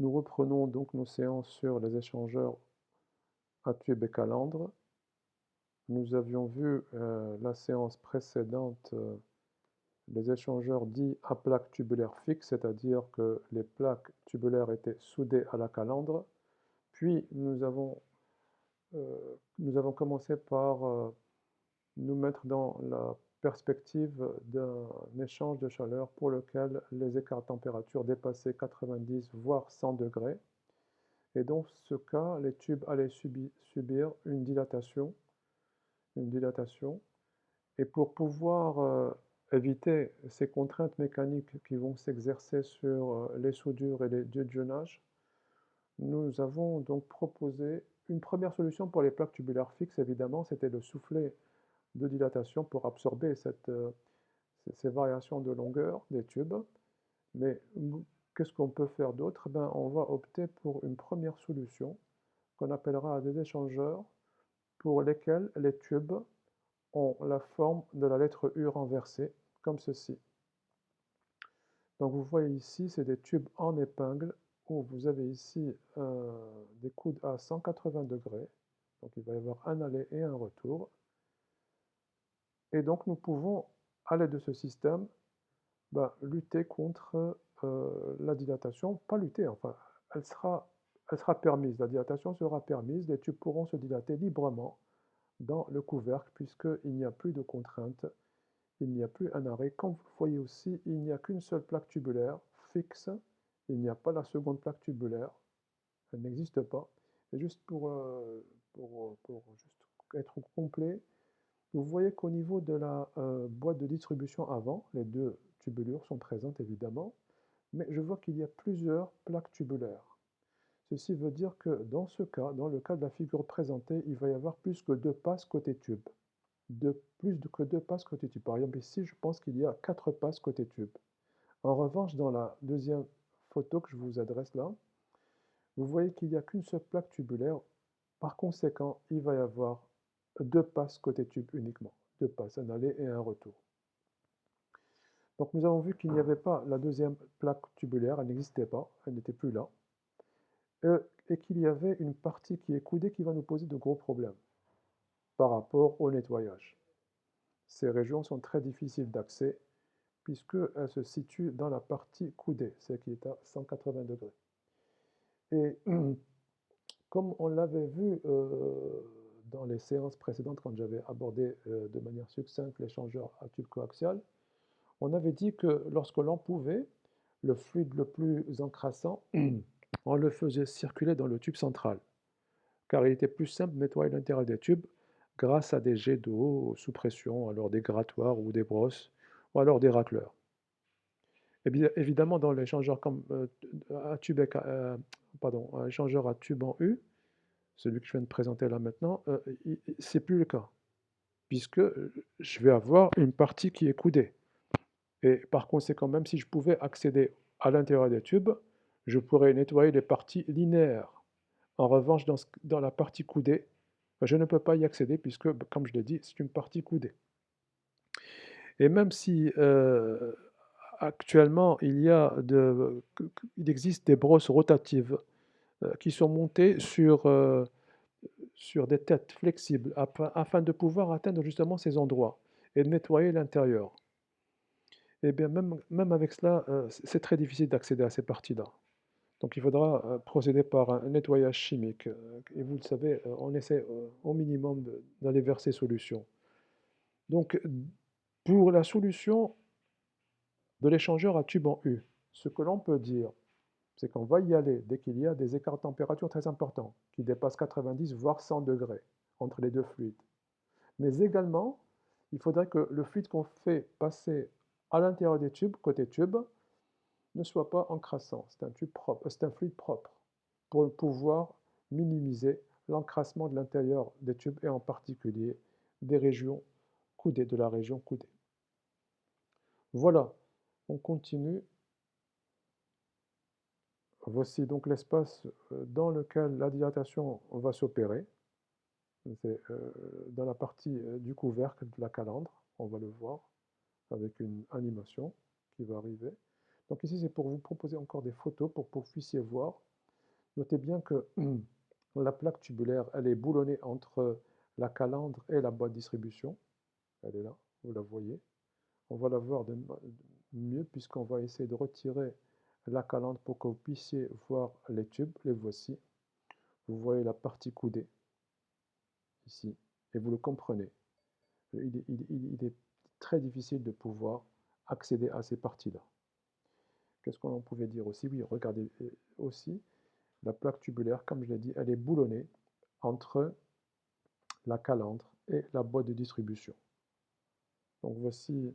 Nous reprenons donc nos séances sur les échangeurs à tube et calandre. Nous avions vu la séance précédente les échangeurs dits à plaque tubulaire fixe, c'est-à-dire que les plaques tubulaires étaient soudées à la calandre. Puis nous avons commencé par nous mettre dans la perspective d'un échange de chaleur pour lequel les écarts de température dépassaient 90 voire 100 degrés. Et dans ce cas, les tubes allaient subir une dilatation. Et pour pouvoir éviter ces contraintes mécaniques qui vont s'exercer sur les soudures et les dieux-de-jeunage, nous avons donc proposé une première solution pour les plaques tubulaires fixes, évidemment, c'était de souffler de dilatation pour absorber ces variations de longueur des tubes. Mais qu'est-ce qu'on peut faire d'autre? Ben, on va opter pour une première solution qu'on appellera des échangeurs pour lesquels les tubes ont la forme de la lettre U renversée, comme ceci. Donc vous voyez ici, c'est des tubes en épingle où vous avez ici des coudes à 180 degrés. Donc il va y avoir un aller et un retour. Et donc nous pouvons, à l'aide de ce système, lutter contre la dilatation. Pas lutter, enfin, elle sera permise. La dilatation sera permise. Les tubes pourront se dilater librement dans le couvercle puisqu'il n'y a plus de contrainte, il n'y a plus un arrêt. Comme vous le voyez aussi, il n'y a qu'une seule plaque tubulaire fixe, il n'y a pas la seconde plaque tubulaire, elle n'existe pas. Et juste pour juste être complet, vous voyez qu'au niveau de la boîte de distribution avant, les deux tubulures sont présentes évidemment, mais je vois qu'il y a plusieurs plaques tubulaires. Ceci veut dire que dans ce cas, dans le cas de la figure présentée, il va y avoir plus que deux passes côté tube. Plus que deux passes côté tube. Par exemple, ici, je pense qu'il y a quatre passes côté tube. En revanche, dans la deuxième photo que je vous adresse là, vous voyez qu'il n'y a qu'une seule plaque tubulaire. Par conséquent, il va y avoir deux passes côté tube uniquement. Deux passes, un aller et un retour. Donc nous avons vu qu'il n'y avait pas la deuxième plaque tubulaire, elle n'existait pas, elle n'était plus là. Et qu'il y avait une partie qui est coudée qui va nous poser de gros problèmes par rapport au nettoyage. Ces régions sont très difficiles d'accès puisqu'elles se situent dans la partie coudée, celle qui est à 180 degrés. Et comme on l'avait vu dans les séances précédentes quand j'avais abordé de manière succincte l'échangeur à tube coaxial, on avait dit que lorsque l'on pouvait, le fluide le plus encrassant, on le faisait circuler dans le tube central, car il était plus simple de nettoyer l'intérieur des tubes grâce à des jets d'eau sous pression, alors des grattoirs ou des brosses, ou alors des racleurs. Et bien, évidemment, dans l'échangeur à tube, un échangeur à tube en U, celui que je viens de présenter là maintenant, c'est plus le cas, puisque je vais avoir une partie qui est coudée. Et par conséquent, même si je pouvais accéder à l'intérieur des tubes, je pourrais nettoyer les parties linéaires. En revanche, dans la partie coudée, je ne peux pas y accéder puisque, comme je l'ai dit, c'est une partie coudée. Et même si actuellement il existe des brosses rotatives qui sont montées sur des têtes flexibles afin de pouvoir atteindre justement ces endroits et de nettoyer l'intérieur. Et bien même avec cela, c'est très difficile d'accéder à ces parties-là. Donc il faudra procéder par un nettoyage chimique. Et vous le savez, on essaie au minimum d'aller vers ces solutions. Donc pour la solution de l'échangeur à tube en U, ce que l'on peut dire, c'est qu'on va y aller dès qu'il y a des écarts de température très importants, qui dépassent 90 voire 100 degrés entre les deux fluides. Mais également, il faudrait que le fluide qu'on fait passer à l'intérieur des tubes, côté tube, ne soit pas encrassant. C'est un tube propre, c'est un fluide propre pour pouvoir minimiser l'encrassement de l'intérieur des tubes et en particulier des régions coudées, de la région coudée. Voilà, on continue. Voici donc l'espace dans lequel la dilatation va s'opérer. C'est dans la partie du couvercle de la calandre, on va le voir avec une animation qui va arriver. Donc ici, c'est pour vous proposer encore des photos pour que vous puissiez voir Notez bien que la plaque tubulaire, elle est boulonnée entre la calandre et la boîte de distribution. Elle est là, vous la voyez. On va la voir de mieux puisqu'on va essayer de retirer la calandre pour que vous puissiez voir les tubes. Les voici. Vous voyez la partie coudée ici et vous le comprenez. Il est très difficile de pouvoir accéder à ces parties-là. Qu'est-ce qu'on en pouvait dire aussi? Oui, regardez aussi, la plaque tubulaire, comme je l'ai dit, elle est boulonnée entre la calandre et la boîte de distribution. Donc voici,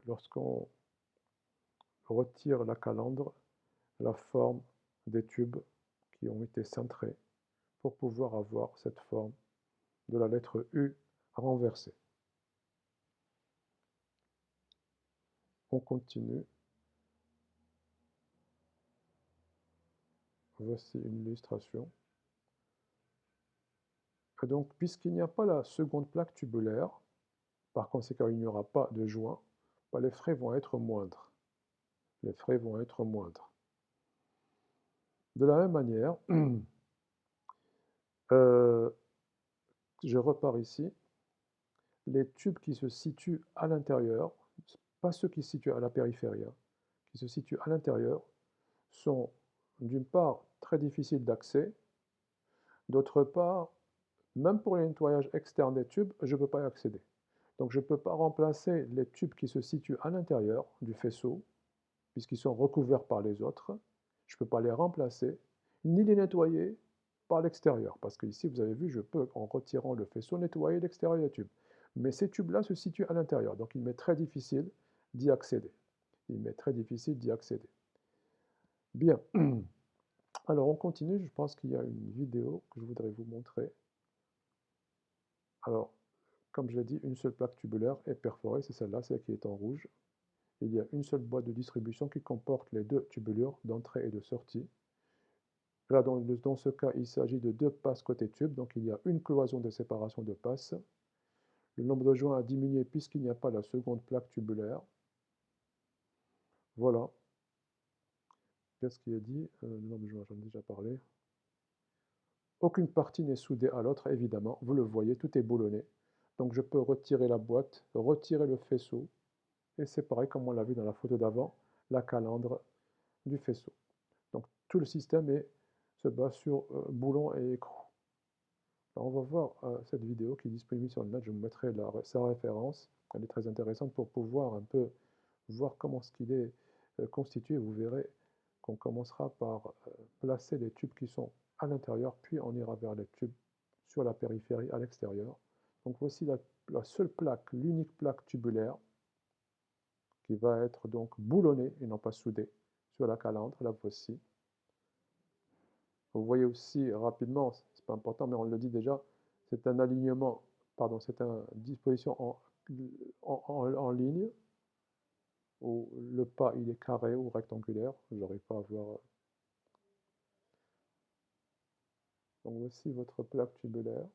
lorsqu'on retire la calandre, la forme des tubes qui ont été cintrés pour pouvoir avoir cette forme de la lettre U renversée. On continue. Voici une illustration. Et donc, puisqu'il n'y a pas la seconde plaque tubulaire, par conséquent, il n'y aura pas de joint, bah, les frais vont être moindres. Les frais vont être moindres. De la même manière, je repars ici. Les tubes qui se situent à l'intérieur, pas ceux qui se situent à la périphérie, hein, qui se situent à l'intérieur, sont d'une part très difficiles d'accès, d'autre part, même pour le nettoyage externe des tubes, je ne peux pas y accéder. Donc je ne peux pas remplacer les tubes qui se situent à l'intérieur du faisceau, puisqu'ils sont recouverts par les autres. Je ne peux pas les remplacer, ni les nettoyer par l'extérieur. Parce que ici, vous avez vu, je peux, en retirant le faisceau, nettoyer l'extérieur des tubes. Mais ces tubes-là se situent à l'intérieur, donc il m'est très difficile d'y accéder. Il m'est très difficile d'y accéder. Bien. Alors on continue, je pense qu'il y a une vidéo que je voudrais vous montrer. Alors, comme je l'ai dit, une seule plaque tubulaire est perforée, c'est celle-là, celle qui est en rouge. Il y a une seule boîte de distribution qui comporte les deux tubulures d'entrée et de sortie. Là, dans ce cas, il s'agit de deux passes côté tube, donc il y a une cloison de séparation de passes. Le nombre de joints a diminué puisqu'il n'y a pas la seconde plaque tubulaire. Voilà. Qu'est-ce qui est dit? Le nombre de joints, j'en ai déjà parlé. Aucune partie n'est soudée à l'autre, évidemment. Vous le voyez, tout est boulonné. Donc je peux retirer la boîte, retirer le faisceau, et c'est pareil comme on l'a vu dans la photo d'avant, la calandre du faisceau. Donc tout le système se base sur boulon et écrou. Alors, on va voir cette vidéo qui est disponible sur le net, je vous mettrai sa référence, elle est très intéressante pour pouvoir un peu voir comment ce qu'il est constitué. Vous verrez qu'on commencera par placer les tubes qui sont à l'intérieur, puis on ira vers les tubes sur la périphérie à l'extérieur. Donc voici la seule plaque, l'unique plaque tubulaire qui va être donc boulonnée et non pas soudée sur la calandre, la voici. Vous voyez aussi rapidement, c'est pas important mais on le dit déjà, c'est un alignement, pardon, c'est une disposition en ligne où le pas il est carré ou rectangulaire, j'arrive pas à voir. Donc voici votre plaque tubulaire.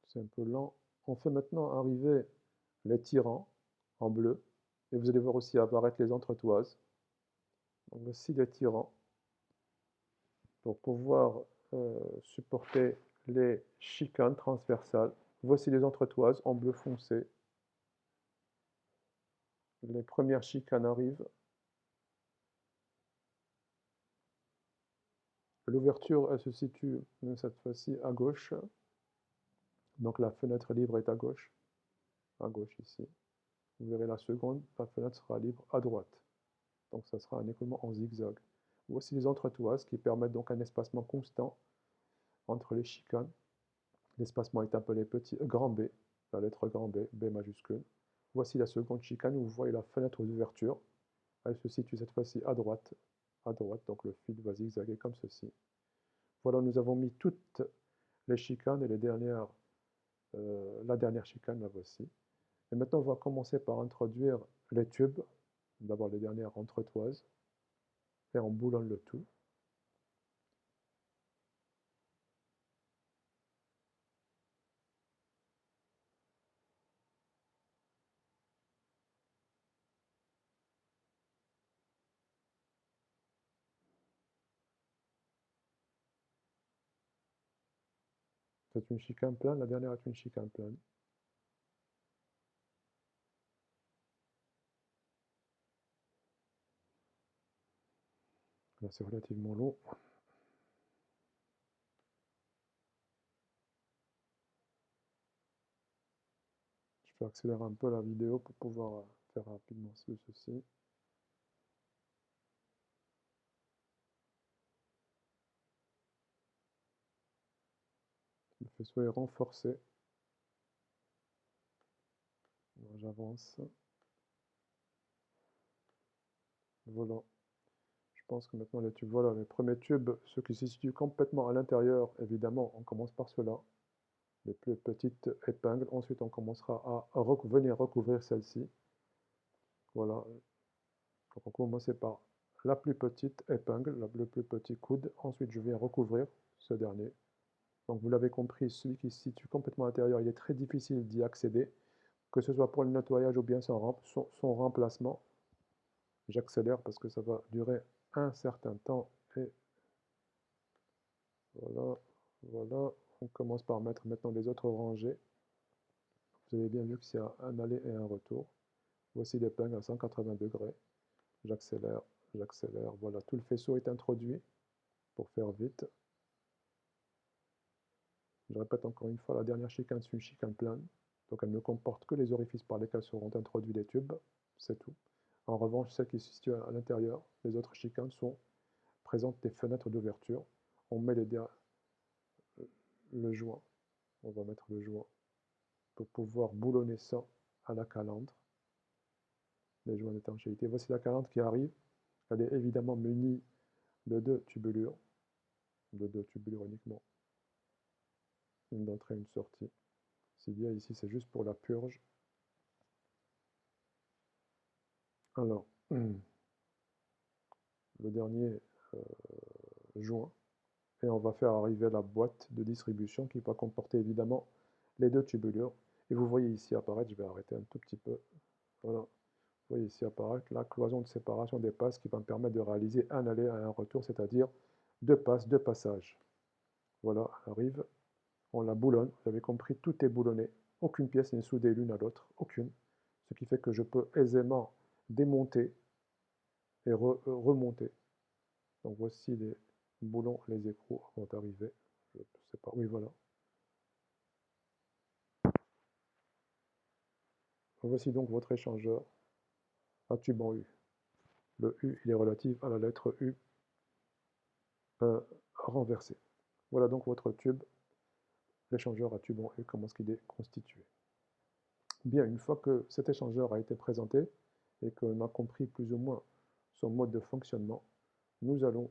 C'est un peu lent. On fait maintenant arriver les tirants en bleu et vous allez voir aussi apparaître les entretoises. Donc voici les tirants pour pouvoir supporter les chicanes transversales. Voici les entretoises en bleu foncé. Les premières chicanes arrivent. L'ouverture, elle se situe cette fois-ci à gauche. Donc la fenêtre libre est à gauche ici. Vous verrez la seconde, la fenêtre sera libre à droite. Donc ça sera un écoulement en zigzag. Voici les entretoises qui permettent donc un espacement constant entre les chicanes. L'espacement est appelé petit grand B, la lettre grand B, B majuscule. Voici la seconde chicane où vous voyez la fenêtre d'ouverture. Elle se situe cette fois-ci à droite, donc le fil va zigzaguer comme ceci. Voilà, nous avons mis toutes les chicanes et la dernière chicane, la voici. Et maintenant, on va commencer par introduire les tubes, d'abord les dernières entretoises, et on boulonne le tout. C'est une chicane plane, la dernière est une chicane plane. Là, c'est relativement long. Je vais accélérer un peu la vidéo pour pouvoir faire rapidement ceci. Le faisceau est renforcé. J'avance. Voilà. Je pense que maintenant les tubes, voilà, les premiers tubes, ceux qui se situent complètement à l'intérieur, évidemment, on commence par ceux-là, les plus petites épingles. Ensuite, on commencera à venir recouvrir celle-ci. Voilà. Donc, on commence par la plus petite épingle, le plus petit coude. Ensuite, je viens recouvrir ce dernier. Donc, vous l'avez compris, celui qui se situe complètement à l'intérieur, il est très difficile d'y accéder, que ce soit pour le nettoyage ou bien son remplacement. J'accélère parce que ça va durer un certain temps. Et voilà, voilà. On commence par mettre maintenant les autres rangées. Vous avez bien vu que c'est un aller et un retour. Voici l'épingle à 180 degrés. J'accélère, j'accélère. Voilà, tout le faisceau est introduit pour faire vite. Je répète encore une fois, la dernière chicane, c'est une chicane plane. Donc elle ne comporte que les orifices par lesquels seront introduits les tubes. C'est tout. En revanche, celle qui se situe à l'intérieur, les autres chicanes présentent des fenêtres d'ouverture. On met le joint. On va mettre le joint pour pouvoir boulonner ça à la calandre. Les joints d'étanchéité. Voici la calandre qui arrive. Elle est évidemment munie de deux tubulures uniquement. Une entrée et une sortie. Si bien ici, c'est juste pour la purge. Alors, le dernier joint. Et on va faire arriver la boîte de distribution qui va comporter évidemment les deux tubulures. Et vous voyez ici apparaître, je vais arrêter un tout petit peu. Voilà. Vous voyez ici apparaître la cloison de séparation des passes qui va me permettre de réaliser un aller et un retour, c'est-à-dire deux passes, deux passages. Voilà, elle arrive. On la boulonne, vous avez compris, tout est boulonné. Aucune pièce n'est soudée l'une à l'autre, aucune. Ce qui fait que je peux aisément démonter et remonter. Donc voici les boulons, les écrous vont arriver. Je ne sais pas, oui voilà. Voici donc votre échangeur à tube en U. Le U, il est relatif à la lettre U renversée. Voilà donc votre tube, l'échangeur à tube en U, comment est-ce qu'il est constitué. Bien, une fois que cet échangeur a été présenté et qu'on a compris plus ou moins son mode de fonctionnement, nous allons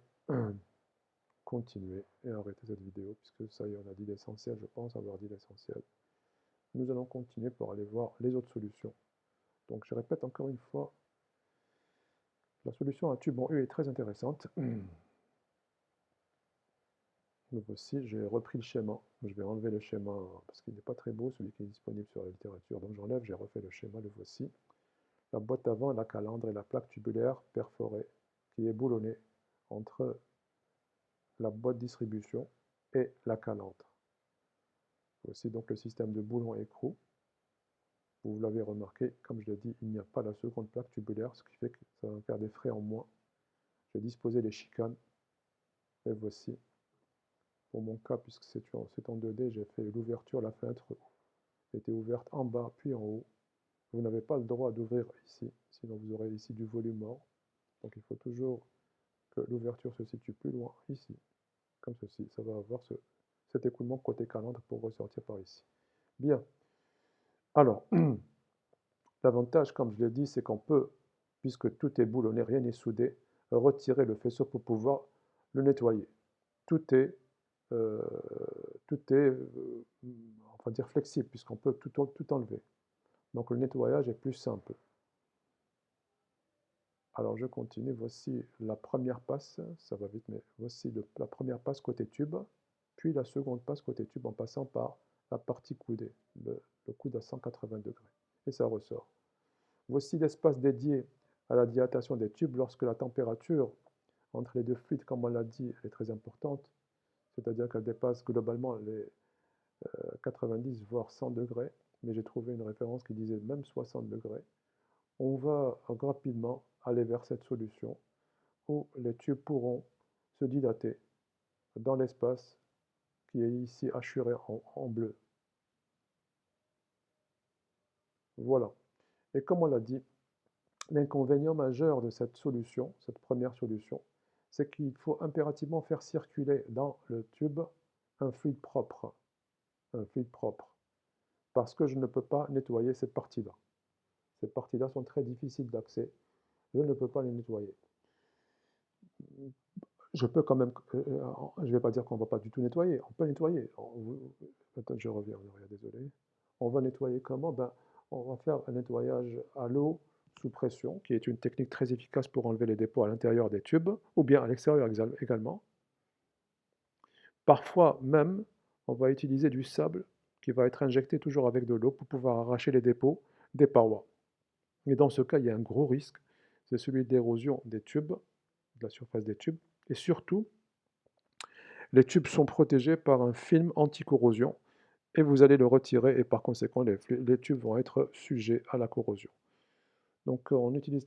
continuer et arrêter cette vidéo, puisque ça y est, on a dit l'essentiel, je pense avoir dit l'essentiel. Nous allons continuer pour aller voir les autres solutions. Donc je répète encore une fois, la solution à tube en U est très intéressante. Le voici, j'ai repris le schéma. Je vais enlever le schéma parce qu'il n'est pas très beau, celui qui est disponible sur la littérature. Donc j'enlève, j'ai refait le schéma, le voici. La boîte avant, la calandre et la plaque tubulaire perforée qui est boulonnée entre la boîte distribution et la calandre. Voici donc le système de boulon écrou. Vous l'avez remarqué, comme je l'ai dit, il n'y a pas la seconde plaque tubulaire, ce qui fait que ça va faire des frais en moins. J'ai disposé les chicanes, et voici. Pour mon cas, puisque c'est en 2D, j'ai fait l'ouverture, la fenêtre était ouverte en bas puis en haut. Vous n'avez pas le droit d'ouvrir ici, sinon vous aurez ici du volume mort. Donc il faut toujours que l'ouverture se situe plus loin ici, comme ceci. Ça va avoir cet écoulement côté calandre pour ressortir par ici. Bien. Alors, l'avantage, comme je l'ai dit, c'est qu'on peut, puisque tout est boulonné, rien n'est soudé, retirer le faisceau pour pouvoir le nettoyer. Tout est, euh, on va dire, flexible, puisqu'on peut tout enlever. Donc le nettoyage est plus simple. Alors je continue, voici la première passe, ça va vite, mais voici la première passe côté tube, puis la seconde passe côté tube en passant par la partie coudée, le coude à 180 degrés, et ça ressort. Voici l'espace dédié à la dilatation des tubes lorsque la température entre les deux fluides, comme on l'a dit, est très importante, c'est-à-dire qu'elle dépasse globalement 90 voire 100 degrés, mais j'ai trouvé une référence qui disait même 60 degrés. On va rapidement aller vers cette solution où les tubes pourront se dilater dans l'espace qui est ici hachuré en bleu. Voilà. Et comme on l'a dit, l'inconvénient majeur de cette solution, cette première solution, c'est qu'il faut impérativement faire circuler dans le tube un fluide propre. Un fluide propre. Parce que je ne peux pas nettoyer cette partie-là. Ces parties-là sont très difficiles d'accès. Je ne peux pas les nettoyer. Je peux quand même, je ne vais pas dire qu'on ne va pas du tout nettoyer. On peut nettoyer. Attends, je reviens en arrière, désolé. On va nettoyer comment? Ben, on va faire un nettoyage à l'eau sous pression, qui est une technique très efficace pour enlever les dépôts à l'intérieur des tubes, ou bien à l'extérieur également. Parfois même, on va utiliser du sable qui va être injecté toujours avec de l'eau pour pouvoir arracher les dépôts des parois. Et dans ce cas, il y a un gros risque, c'est celui d'érosion des tubes, de la surface des tubes, et surtout, les tubes sont protégés par un film anti-corrosion, et vous allez le retirer, et par conséquent, les tubes vont être sujets à la corrosion. Donc on utilise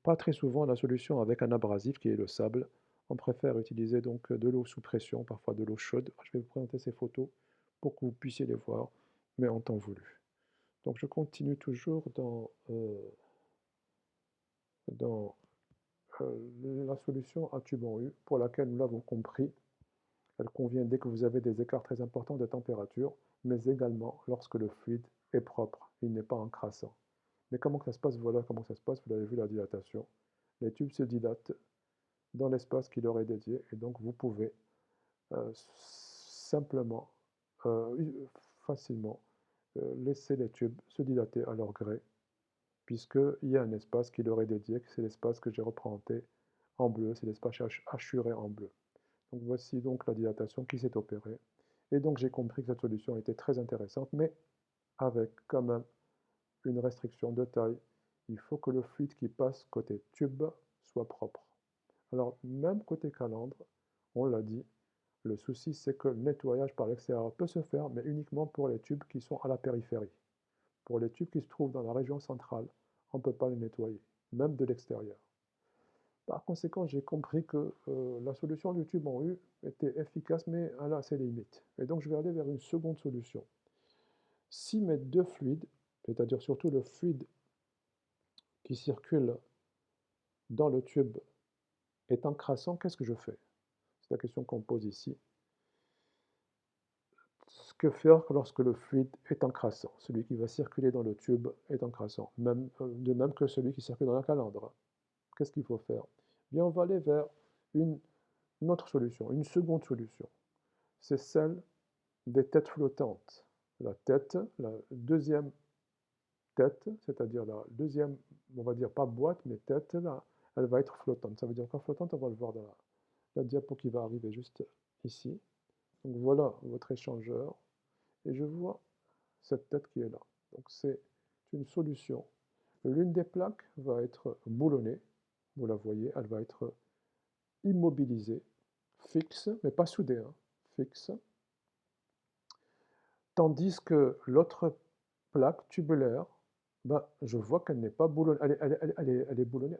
pas très souvent la solution avec un abrasif qui est le sable. On préfère utiliser donc de l'eau sous pression, parfois de l'eau chaude. Je vais vous présenter ces photos pour que vous puissiez les voir, mais en temps voulu. Donc je continue toujours dans la solution à tube en U, pour laquelle nous l'avons compris. Elle convient dès que vous avez des écarts très importants de température, mais également lorsque le fluide est propre, il n'est pas encrassant. Mais comment ça se passe? Voilà comment ça se passe, vous avez vu la dilatation. Les tubes se dilatent dans l'espace qui leur est dédié, et donc vous pouvez simplement, facilement, laisser les tubes se dilater à leur gré, puisqu'il y a un espace qui leur est dédié, c'est l'espace que j'ai représenté en bleu, c'est l'espace hachuré en bleu. Donc voici donc la dilatation qui s'est opérée. Et donc j'ai compris que cette solution était très intéressante, mais avec quand même une restriction de taille. Il faut que le fluide qui passe côté tube soit propre. Alors même côté calandre, on l'a dit, le souci c'est que le nettoyage par l'extérieur peut se faire, mais uniquement pour les tubes qui sont à la périphérie. Pour les tubes qui se trouvent dans la région centrale, on ne peut pas les nettoyer, même de l'extérieur. Par conséquent, j'ai compris que la solution du tube en U était efficace, mais elle a ses limites. Et donc, je vais aller vers une seconde solution. Si mes deux fluides, c'est-à-dire surtout le fluide qui circule dans le tube, est encrassant, qu'est-ce que je fais? C'est la question qu'on pose ici. Que faire lorsque le fluide est encrassant? Celui qui va circuler dans le tube est encrassant, de même que celui qui circule dans la calandre. Qu'est-ce qu'il faut faire? Bien, on va aller vers une autre solution, une seconde solution. C'est celle des têtes flottantes. La tête, la deuxième tête, c'est-à-dire la deuxième, on va dire pas boîte, mais tête, là, elle va être flottante. Ça veut dire quoi flottante? On va le voir dans la diapo qui va arriver juste ici. Donc voilà votre échangeur. Et je vois cette tête qui est là. Donc c'est une solution. L'une des plaques va être boulonnée. Vous la voyez, elle va être immobilisée, fixe, mais pas soudée, hein, fixe. Tandis que l'autre plaque tubulaire, ben, je vois qu'elle n'est pas boulonnée, elle est boulonnée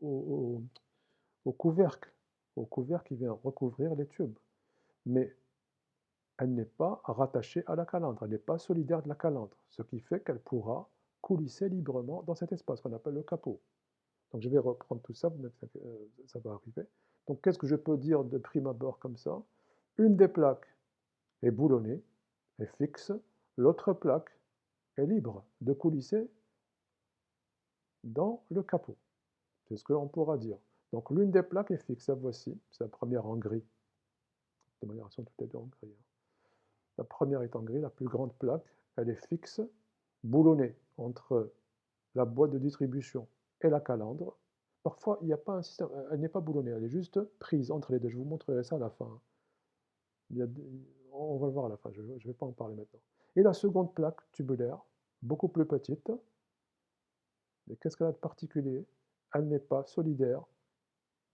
au couvercle qui vient recouvrir les tubes. Mais elle n'est pas rattachée à la calandre, elle n'est pas solidaire de la calandre, ce qui fait qu'elle pourra coulisser librement dans cet espace qu'on appelle le capot. Donc je vais reprendre tout ça, ça va arriver. Donc qu'est-ce que je peux dire de prime abord comme ça? Une des plaques est boulonnée, est fixe, l'autre plaque est libre de coulisser dans le capot. C'est ce que l'on pourra dire. Donc l'une des plaques est fixe, la voici, c'est la première en gris. De manière à ce que tout est en gris. La première est en gris, la plus grande plaque, elle est fixe, boulonnée entre la boîte de distribution et la calandre. Parfois, il n'y a pas un système, elle n'est pas boulonnée, elle est juste prise entre les deux. Je vous montrerai ça à la fin. On va le voir à la fin, je ne vais pas en parler maintenant. Et la seconde plaque tubulaire, beaucoup plus petite, mais qu'est-ce qu'elle a de particulier? Elle n'est pas solidaire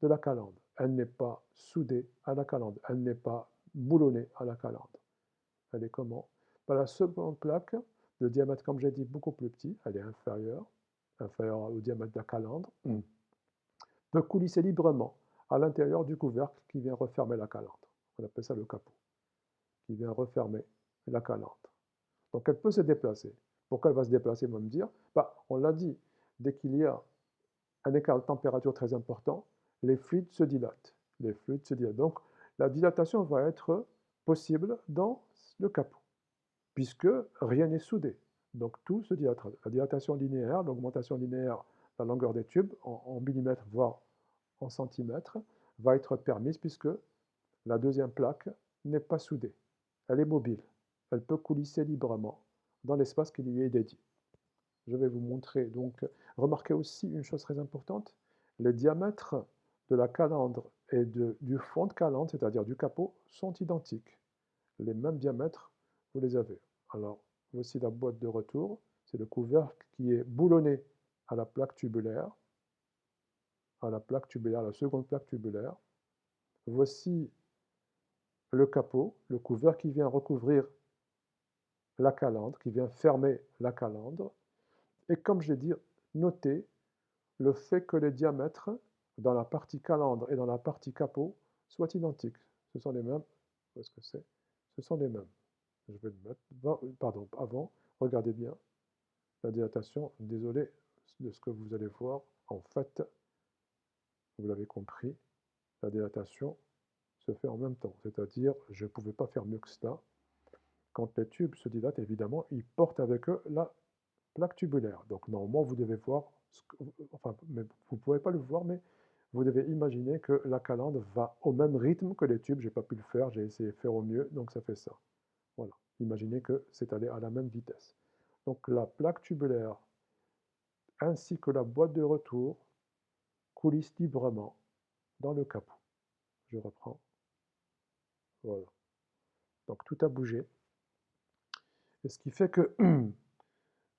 de la calandre. Elle n'est pas soudée à la calandre. Elle n'est pas boulonnée à la calandre. Elle est comment? Ben, la seconde plaque, de diamètre, comme j'ai dit, beaucoup plus petit, elle est inférieure au diamètre de la calandre, peut coulisser librement à l'intérieur du couvercle qui vient refermer la calandre. On appelle ça le capot, qui vient refermer la calandre. Donc elle peut se déplacer. Pourquoi elle va se déplacer, on va me dire? Bah, on l'a dit, dès qu'il y a un écart de température très important, les fluides se dilatent. Les fluides se dilatent. Donc la dilatation va être possible dans le capot, puisque rien n'est soudé. Donc tout se dilatera. La dilatation linéaire, l'augmentation linéaire de la longueur des tubes, en millimètres, voire en centimètres, va être permise puisque la deuxième plaque n'est pas soudée. Elle est mobile. Elle peut coulisser librement dans l'espace qui lui est dédié. Je vais vous montrer. Donc, remarquez aussi une chose très importante, les diamètres de la calandre et du fond de calandre, c'est-à-dire du capot, sont identiques. Les mêmes diamètres, vous les avez. Alors, voici la boîte de retour. C'est le couvercle qui est boulonné à la plaque tubulaire, la seconde plaque tubulaire. Voici le capot, le couvercle qui vient recouvrir la calandre, qui vient fermer la calandre. Et comme je l'ai dit, notez le fait que les diamètres dans la partie calandre et dans la partie capot soient identiques. Ce sont les mêmes. Où est-ce que c'est? Ce sont les mêmes. Je vais le mettre. Pardon, avant, regardez bien la dilatation. Désolé de ce que vous allez voir. En fait, vous l'avez compris, la dilatation se fait en même temps. C'est-à-dire, je ne pouvais pas faire mieux que cela. Quand les tubes se dilatent, évidemment, ils portent avec eux la plaque tubulaire. Donc normalement, vous devez voir, enfin, mais vous ne pouvez pas le voir, mais vous devez imaginer que la calandre va au même rythme que les tubes. Je n'ai pas pu le faire, j'ai essayé de faire au mieux, donc ça fait ça. Voilà, imaginez que c'est allé à la même vitesse. Donc la plaque tubulaire ainsi que la boîte de retour coulissent librement dans le capot. Je reprends. Voilà. Donc tout a bougé. Et ce qui fait que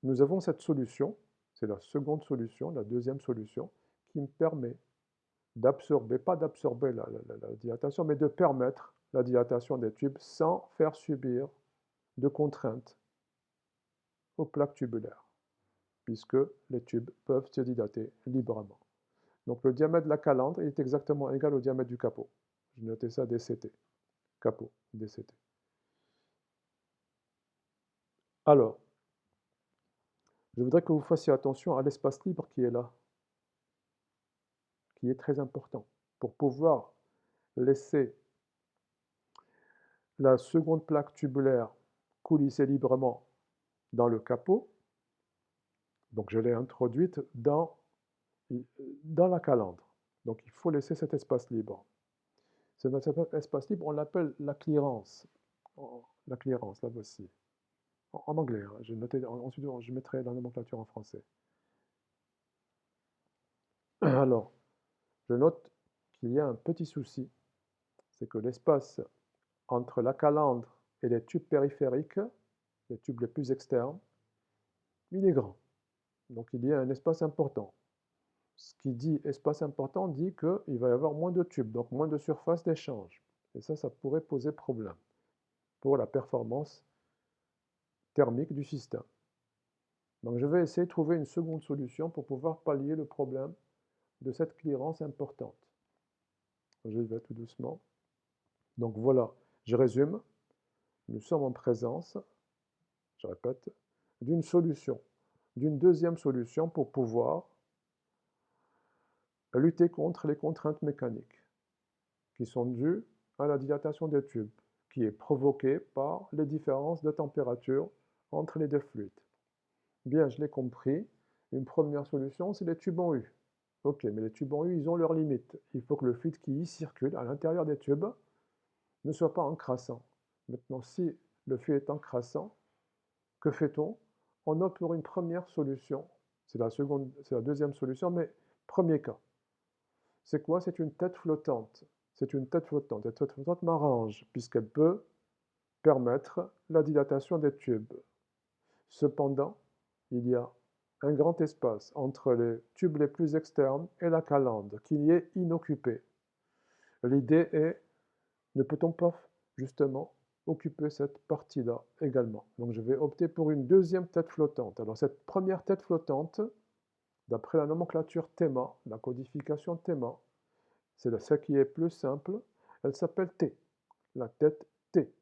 nous avons cette solution, c'est la seconde solution, la deuxième solution, qui me permet d'absorber, pas d'absorber la dilatation, mais de permettre la dilatation des tubes sans faire subir de contraintes aux plaques tubulaires, puisque les tubes peuvent se dilater librement. Donc le diamètre de la calandre est exactement égal au diamètre du capot. J'ai noté ça DCT, capot, DCT. Alors, je voudrais que vous fassiez attention à l'espace libre qui est là, qui est très important, pour pouvoir laisser la seconde plaque tubulaire coulisser librement dans le capot. Donc je l'ai introduite dans la calandre. Donc il faut laisser cet espace libre. Cet espace libre, on l'appelle la clearance. La clearance, là voici. En anglais, hein. J'ai noté, ensuite je mettrai la nomenclature en français. Alors, je note qu'il y a un petit souci, c'est que l'espace entre la calandre et les tubes périphériques, les tubes les plus externes, il est grand. Donc il y a un espace important. Ce qui dit espace important dit qu'il va y avoir moins de tubes, donc moins de surface d'échange. Et ça pourrait poser problème pour la performance thermique du système. Donc je vais essayer de trouver une seconde solution pour pouvoir pallier le problème de cette clearance importante. Je vais tout doucement. Donc voilà, je résume. Nous sommes en présence, je répète, d'une solution, d'une deuxième solution pour pouvoir lutter contre les contraintes mécaniques qui sont dues à la dilatation des tubes, qui est provoquée par les différences de température entre les deux fluides. Bien, je l'ai compris. Une première solution, c'est les tubes en U. Ok, mais les tubes en U, ils ont leurs limites. Il faut que le fluide qui y circule à l'intérieur des tubes ne soit pas encrassant. Maintenant, si le fluide est encrassant, que fait-on? On opte pour une première solution. C'est la deuxième solution, mais premier cas. C'est quoi? C'est une tête flottante. C'est une tête flottante. Cette tête flottante m'arrange, puisqu'elle peut permettre la dilatation des tubes. Cependant, il y a un grand espace entre les tubes les plus externes et la calandre qui est inoccupé. L'idée est, ne peut-on pas justement occuper cette partie-là également. Donc je vais opter pour une deuxième tête flottante. Alors cette première tête flottante, d'après la nomenclature théma, la codification théma, c'est celle qui est plus simple, elle s'appelle T, la tête T,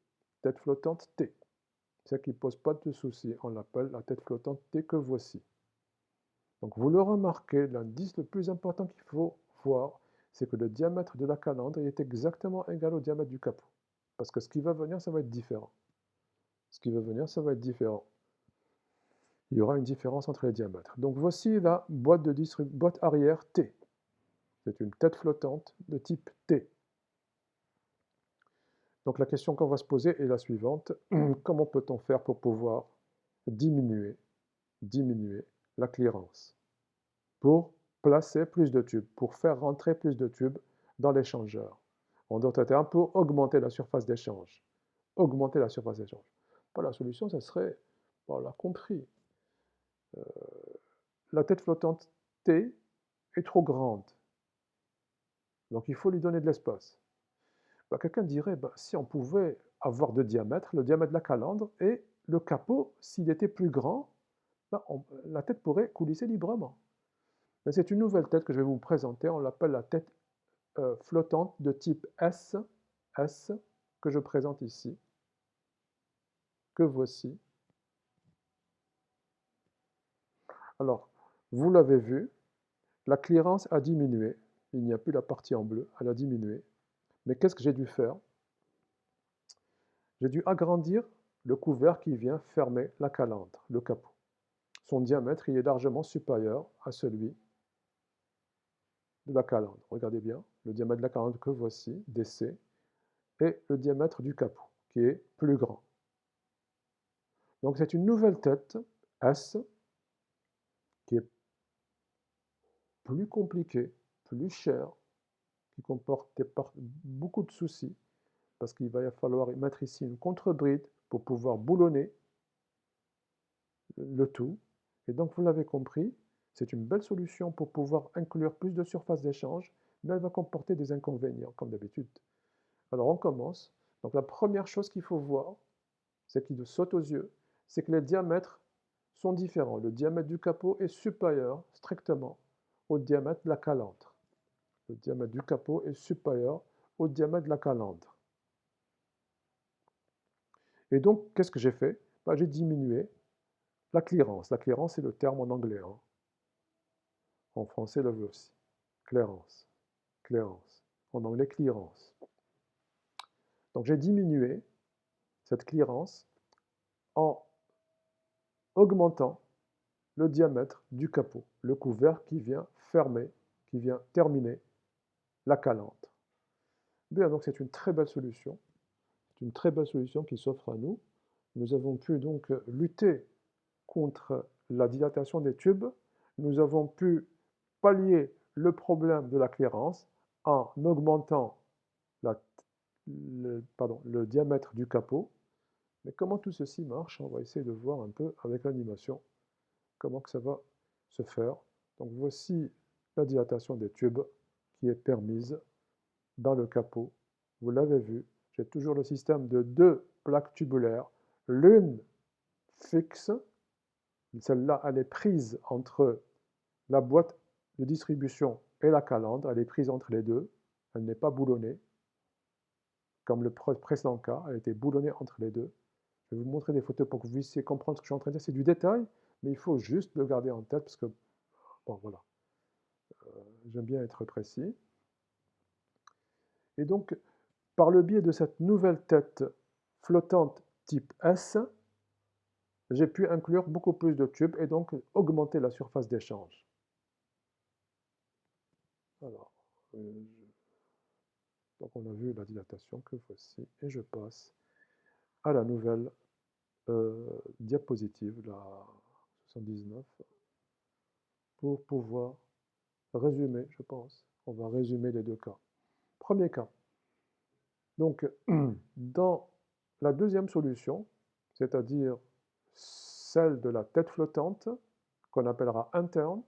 tête flottante T. Celle qui ne pose pas de soucis, on l'appelle la tête flottante T que voici. Donc vous le remarquez, l'indice le plus important qu'il faut voir, c'est que le diamètre de la calandre est exactement égal au diamètre du capot. Parce que ce qui va venir, ça va être différent. Ce qui va venir, ça va être différent. Il y aura une différence entre les diamètres. Donc voici la boîte arrière T. C'est une tête flottante de type T. Donc la question qu'on va se poser est la suivante. Comment peut-on faire pour pouvoir diminuer la clearance, pour placer plus de tubes, pour faire rentrer plus de tubes dans l'échangeur? En d'autres termes, pour augmenter la surface d'échange. Augmenter la surface d'échange. La solution, ça serait, on l'a compris, la tête flottante T est trop grande. Donc il faut lui donner de l'espace. Quelqu'un dirait, si on pouvait avoir deux diamètres, le diamètre de la calandre et le capot, s'il était plus grand, la tête pourrait coulisser librement. Mais c'est une nouvelle tête que je vais vous présenter, on l'appelle la tête flottante de type S, que je présente ici, que voici. Alors, vous l'avez vu, la clearance a diminué, il n'y a plus la partie en bleu, elle a diminué. Mais qu'est-ce que j'ai dû faire? J'ai dû agrandir le couvert qui vient fermer la calandre, le capot. Son diamètre, il est largement supérieur à celui de la calandre. Regardez bien, le diamètre de la calandre que voici, DC, et le diamètre du capot, qui est plus grand. Donc c'est une nouvelle tête, S, qui est plus compliquée, plus chère, qui comporte beaucoup de soucis, parce qu'il va falloir mettre ici une contre-bride pour pouvoir boulonner le tout. Et donc vous l'avez compris, c'est une belle solution pour pouvoir inclure plus de surface d'échange, mais elle va comporter des inconvénients, comme d'habitude. Alors on commence. Donc la première chose qu'il faut voir, c'est qui nous saute aux yeux, c'est que les diamètres sont différents. Le diamètre du capot est supérieur strictement au diamètre de la calandre. Le diamètre du capot est supérieur au diamètre de la calandre. Et donc, qu'est-ce que j'ai fait? J'ai diminué la clearance. La clearance, c'est le terme en anglais. Hein. En français, le veut aussi. Clearance. Clearance. En anglais, clearance. Donc, j'ai diminué cette clearance en augmentant le diamètre du capot, le couvercle qui vient fermer, qui vient terminer la calandre. Bien, donc c'est une très belle solution. C'est une très belle solution qui s'offre à nous. Nous avons pu donc lutter contre la dilatation des tubes. Nous avons pu pallier le problème de la clearance en augmentant le diamètre du capot. Mais comment tout ceci marche? On va essayer de voir un peu avec l'animation comment que ça va se faire. Donc voici la dilatation des tubes qui est permise dans le capot. Vous l'avez vu, j'ai toujours le système de deux plaques tubulaires, l'une fixe, celle-là elle est prise entre la boîte de distribution et la calandre, elle est prise entre les deux, elle n'est pas boulonnée, comme le précédent cas, elle était boulonnée entre les deux. Je vais vous montrer des photos pour que vous puissiez comprendre ce que je suis en train de dire. C'est du détail, mais il faut juste le garder en tête parce que, bon voilà, j'aime bien être précis. Et donc, par le biais de cette nouvelle tête flottante type S, j'ai pu inclure beaucoup plus de tubes et donc augmenter la surface d'échange. Alors, donc on a vu la dilatation que voici, et je passe à la nouvelle diapositive, la 79, pour pouvoir résumer, je pense. On va résumer les deux cas. Premier cas. Donc, dans la deuxième solution, c'est-à-dire celle de la tête flottante, qu'on appellera interne,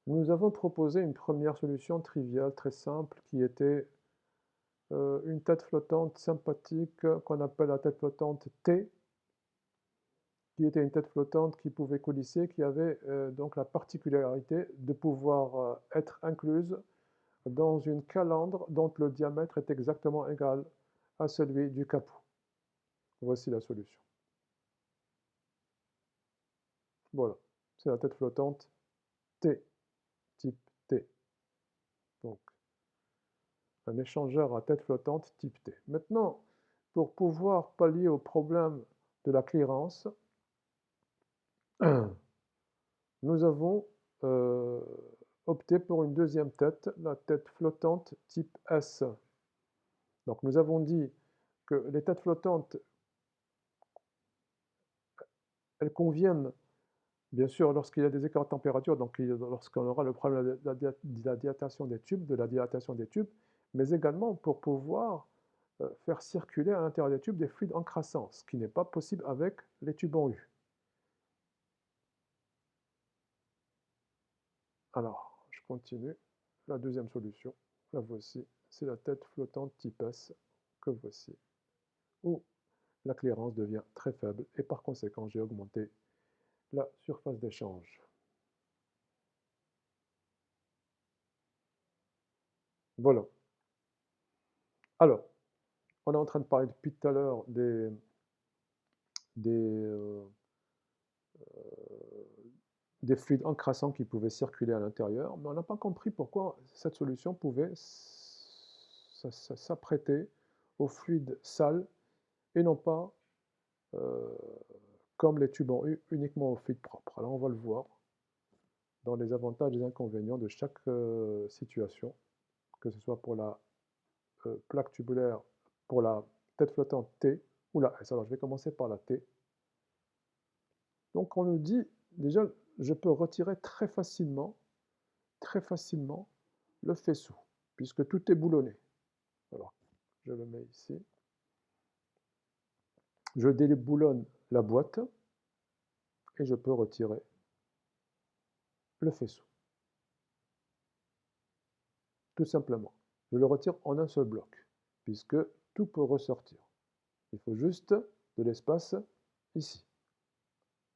nous avons proposé une première solution triviale, très simple, qui était une tête flottante sympathique qu'on appelle la tête flottante T, qui était une tête flottante qui pouvait coulisser, qui avait donc la particularité de pouvoir être incluse dans une calandre dont le diamètre est exactement égal à celui du capot. Voici la solution. Voilà, c'est la tête flottante T, type T. Donc, un échangeur à tête flottante type T. Maintenant, pour pouvoir pallier au problème de la clearance, nous avons opté pour une deuxième tête, la tête flottante type S. Donc nous avons dit que les têtes flottantes, elles conviennent bien sûr lorsqu'il y a des écarts de température, donc lorsqu'on aura le problème de la dilatation des tubes, mais également pour pouvoir faire circuler à l'intérieur des tubes des fluides encrassants, ce qui n'est pas possible avec les tubes en U. Alors, je continue. La deuxième solution, la voici, c'est la tête flottante type S que voici, où la clearance devient très faible et par conséquent, j'ai augmenté la surface d'échange. Voilà. Alors, on est en train de parler depuis tout à l'heure des, euh, des fluides encrassants qui pouvaient circuler à l'intérieur, mais on n'a pas compris pourquoi cette solution pouvait s'apprêter aux fluides sales et non pas euh, comme les tubes en U, uniquement aux fluides propres. Alors on va le voir dans les avantages et les inconvénients de chaque situation, que ce soit pour la plaque tubulaire, pour la tête flottante T ou la S. Alors je vais commencer par la T. Donc on nous dit, déjà, je peux retirer très facilement le faisceau, puisque tout est boulonné. Alors, je le mets ici. Je déboulonne la boîte et je peux retirer le faisceau. Tout simplement. Je le retire en un seul bloc, puisque tout peut ressortir. Il faut juste de l'espace ici,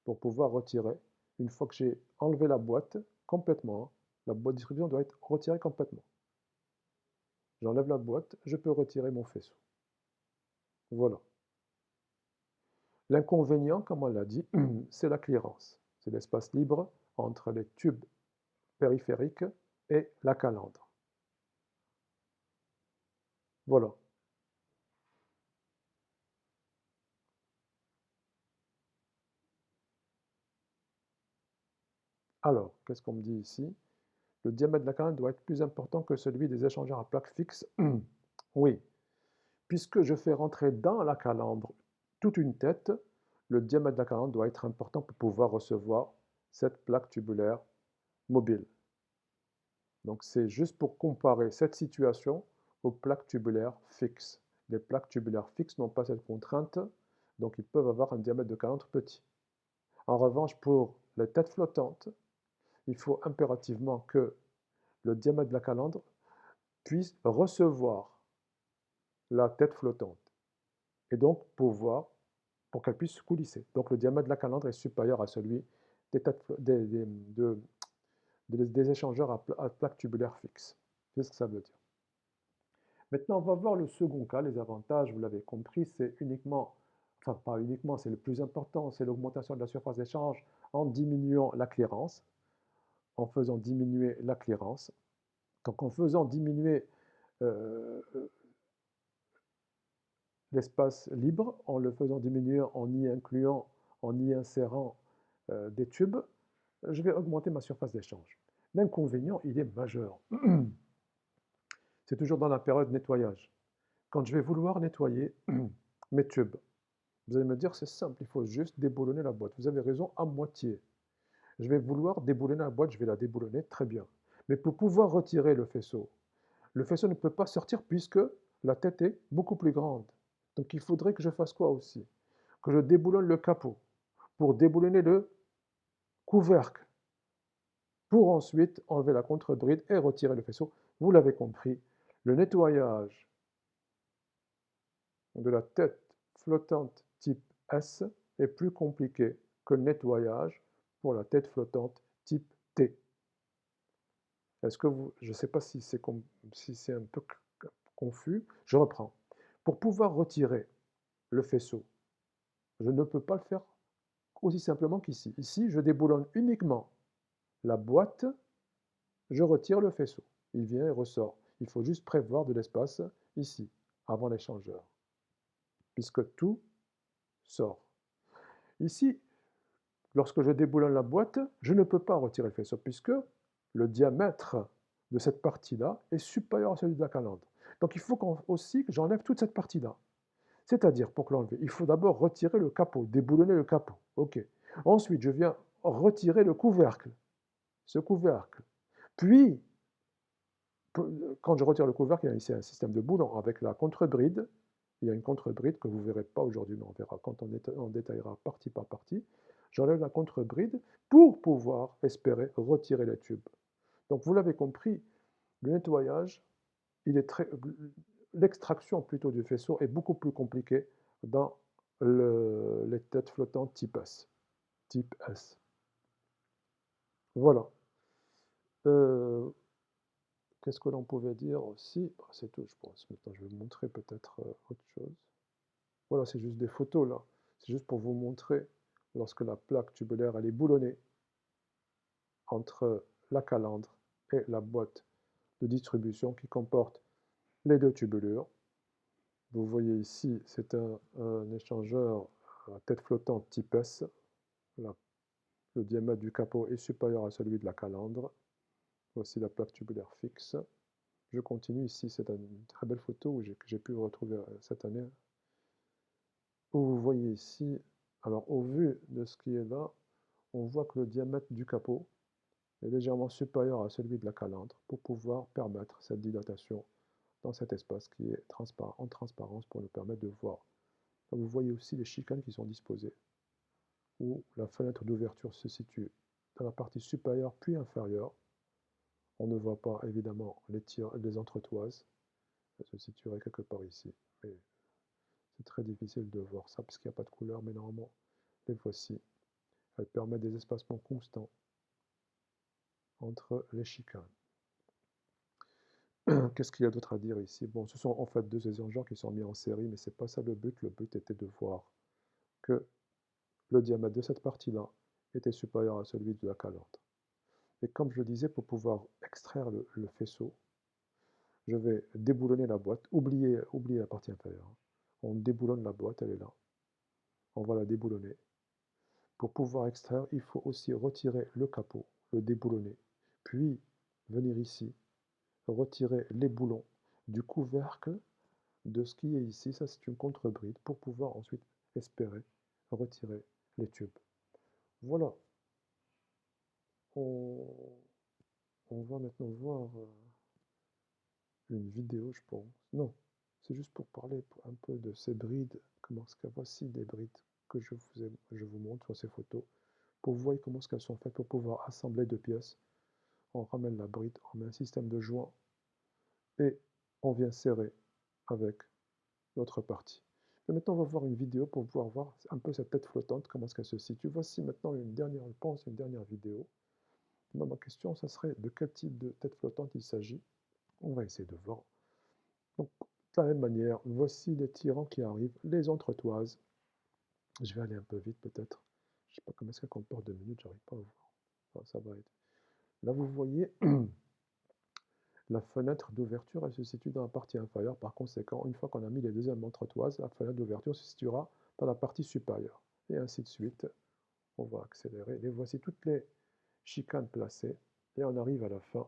pour pouvoir retirer. Une fois que j'ai enlevé la boîte complètement, la boîte de distribution doit être retirée complètement. J'enlève la boîte, je peux retirer mon faisceau. Voilà. L'inconvénient, comme on l'a dit, c'est la clearance. C'est l'espace libre entre les tubes périphériques et la calandre. Voilà. Alors, qu'est-ce qu'on me dit ici? Le diamètre de la calandre doit être plus important que celui des échangeurs à plaque fixe. Oui, puisque je fais rentrer dans la calandre toute une tête, le diamètre de la calandre doit être important pour pouvoir recevoir cette plaque tubulaire mobile. Donc c'est juste pour comparer cette situation aux plaques tubulaires fixes. Les plaques tubulaires fixes n'ont pas cette contrainte, donc ils peuvent avoir un diamètre de calandre petit. En revanche, pour les têtes flottantes, il faut impérativement que le diamètre de la calandre puisse recevoir la tête flottante et donc pouvoir, pour qu'elle puisse coulisser. Donc le diamètre de la calandre est supérieur à celui des échangeurs à plaque tubulaire fixe. C'est ce que ça veut dire. Maintenant, on va voir le second cas. Les avantages, vous l'avez compris, c'est uniquement, enfin pas uniquement, c'est le plus important, c'est l'augmentation de la surface d'échange en diminuant la clearance, en faisant diminuer la clearance. Donc en faisant diminuer euh, l'espace libre, en le faisant diminuer, en y incluant, en y insérant des tubes, je vais augmenter ma surface d'échange. L'inconvénient, il est majeur. C'est toujours dans la période nettoyage. Quand je vais vouloir nettoyer mes tubes, vous allez me dire, c'est simple, il faut juste déboulonner la boîte. Vous avez raison, à moitié. Je vais vouloir déboulonner la boîte, je vais la déboulonner, très bien. Mais pour pouvoir retirer le faisceau ne peut pas sortir puisque la tête est beaucoup plus grande. Donc il faudrait que je fasse quoi aussi? Que je déboulonne le capot pour déboulonner le couvercle, pour ensuite enlever la contre-bride et retirer le faisceau. Vous l'avez compris, le nettoyage de la tête flottante type S est plus compliqué que le nettoyage pour la tête flottante type T. Est-ce que vous, je ne sais pas si c'est un peu confus, je reprends. Pour pouvoir retirer le faisceau, je ne peux pas le faire aussi simplement qu'ici. Ici, je déboulonne uniquement la boîte, je retire le faisceau. Il vient et ressort. Il faut juste prévoir de l'espace ici, avant l'échangeur, puisque tout sort. Ici, lorsque je déboulonne la boîte, je ne peux pas retirer le faisceau, puisque le diamètre de cette partie-là est supérieur à celui de la calandre. Donc il faut aussi que j'enlève toute cette partie-là. C'est-à-dire, pour l'enlever, il faut d'abord retirer le capot, déboulonner le capot. OK. Ensuite, je viens retirer le couvercle, ce couvercle. Puis, quand je retire le couvercle, il y a ici un système de boulons avec la contre-bride. Il y a une contre-bride que vous ne verrez pas aujourd'hui, mais on verra quand on détaillera partie par partie. J'enlève la contre-bride pour pouvoir espérer retirer les tubes. Donc, vous l'avez compris, le nettoyage, l'extraction plutôt du faisceau est beaucoup plus compliquée dans les têtes flottantes type S. Type S. Voilà. Qu'est-ce que l'on pouvait dire aussi? C'est tout, je pense. Maintenant, je vais vous montrer peut-être autre chose. Voilà, c'est juste des photos là. C'est juste pour vous montrer lorsque la plaque tubulaire elle est boulonnée entre la calandre et la boîte de distribution qui comporte les deux tubulures. Vous voyez ici, c'est un échangeur à tête flottante type S. Le diamètre du capot est supérieur à celui de la calandre. Voici la plaque tubulaire fixe. Je continue ici, c'est une très belle photo que j'ai pu retrouver cette année. Où vous voyez ici, alors au vu de ce qui est là, on voit que le diamètre du capot est légèrement supérieur à celui de la calandre pour pouvoir permettre cette dilatation dans cet espace qui est en transparence pour nous permettre de voir. Vous voyez aussi les chicanes qui sont disposées, où la fenêtre d'ouverture se situe dans la partie supérieure puis inférieure. On ne voit pas évidemment les entretoises, elles se situeraient quelque part ici. Mais c'est très difficile de voir ça parce qu'il n'y a pas de couleur, mais normalement, les voici. Elles permettent des espacements constants entre les chicanes. Qu'est-ce qu'il y a d'autre à dire ici? Bon, ce sont en fait deux échangeurs qui sont mis en série, mais ce n'est pas ça le but. Le but était de voir que le diamètre de cette partie-là était supérieur à celui de la calandre. Et comme je le disais, pour pouvoir extraire le faisceau, je vais déboulonner la boîte, oubliez la partie inférieure. On déboulonne la boîte, elle est là. On va la déboulonner. Pour pouvoir extraire, il faut aussi retirer le capot, le déboulonner, puis venir ici, retirer les boulons du couvercle de ce qui est ici. Ça, c'est une contre-bride pour pouvoir ensuite espérer retirer les tubes. Voilà. On, on va maintenant voir une vidéo, je pense. Non, c'est juste pour parler un peu de ces brides. Voici des brides que je vous montre sur ces photos pour voir comment elles sont faites pour pouvoir assembler deux pièces. On ramène la bride, on met un système de joint et on vient serrer avec l'autre partie. Et maintenant, on va voir une vidéo pour pouvoir voir un peu cette tête flottante, comment est-ce qu'elle se situe. Voici maintenant une dernière vidéo. Ma question, ça serait de quel type de tête flottante il s'agit. On va essayer de voir. Donc, de la même manière, voici les tirants qui arrivent, les entretoises. Je vais aller un peu vite peut-être. Je ne sais pas comment est-ce qu'elle comporte 2 minutes, j'arrive pas à voir. Enfin, ça va être. Là, vous voyez, la fenêtre d'ouverture, elle se situe dans la partie inférieure. Par conséquent, une fois qu'on a mis les deuxièmes entretoises, la fenêtre d'ouverture se situera dans la partie supérieure. Et ainsi de suite. On va accélérer. Et voici toutes les chicanes placées. Et on arrive à la fin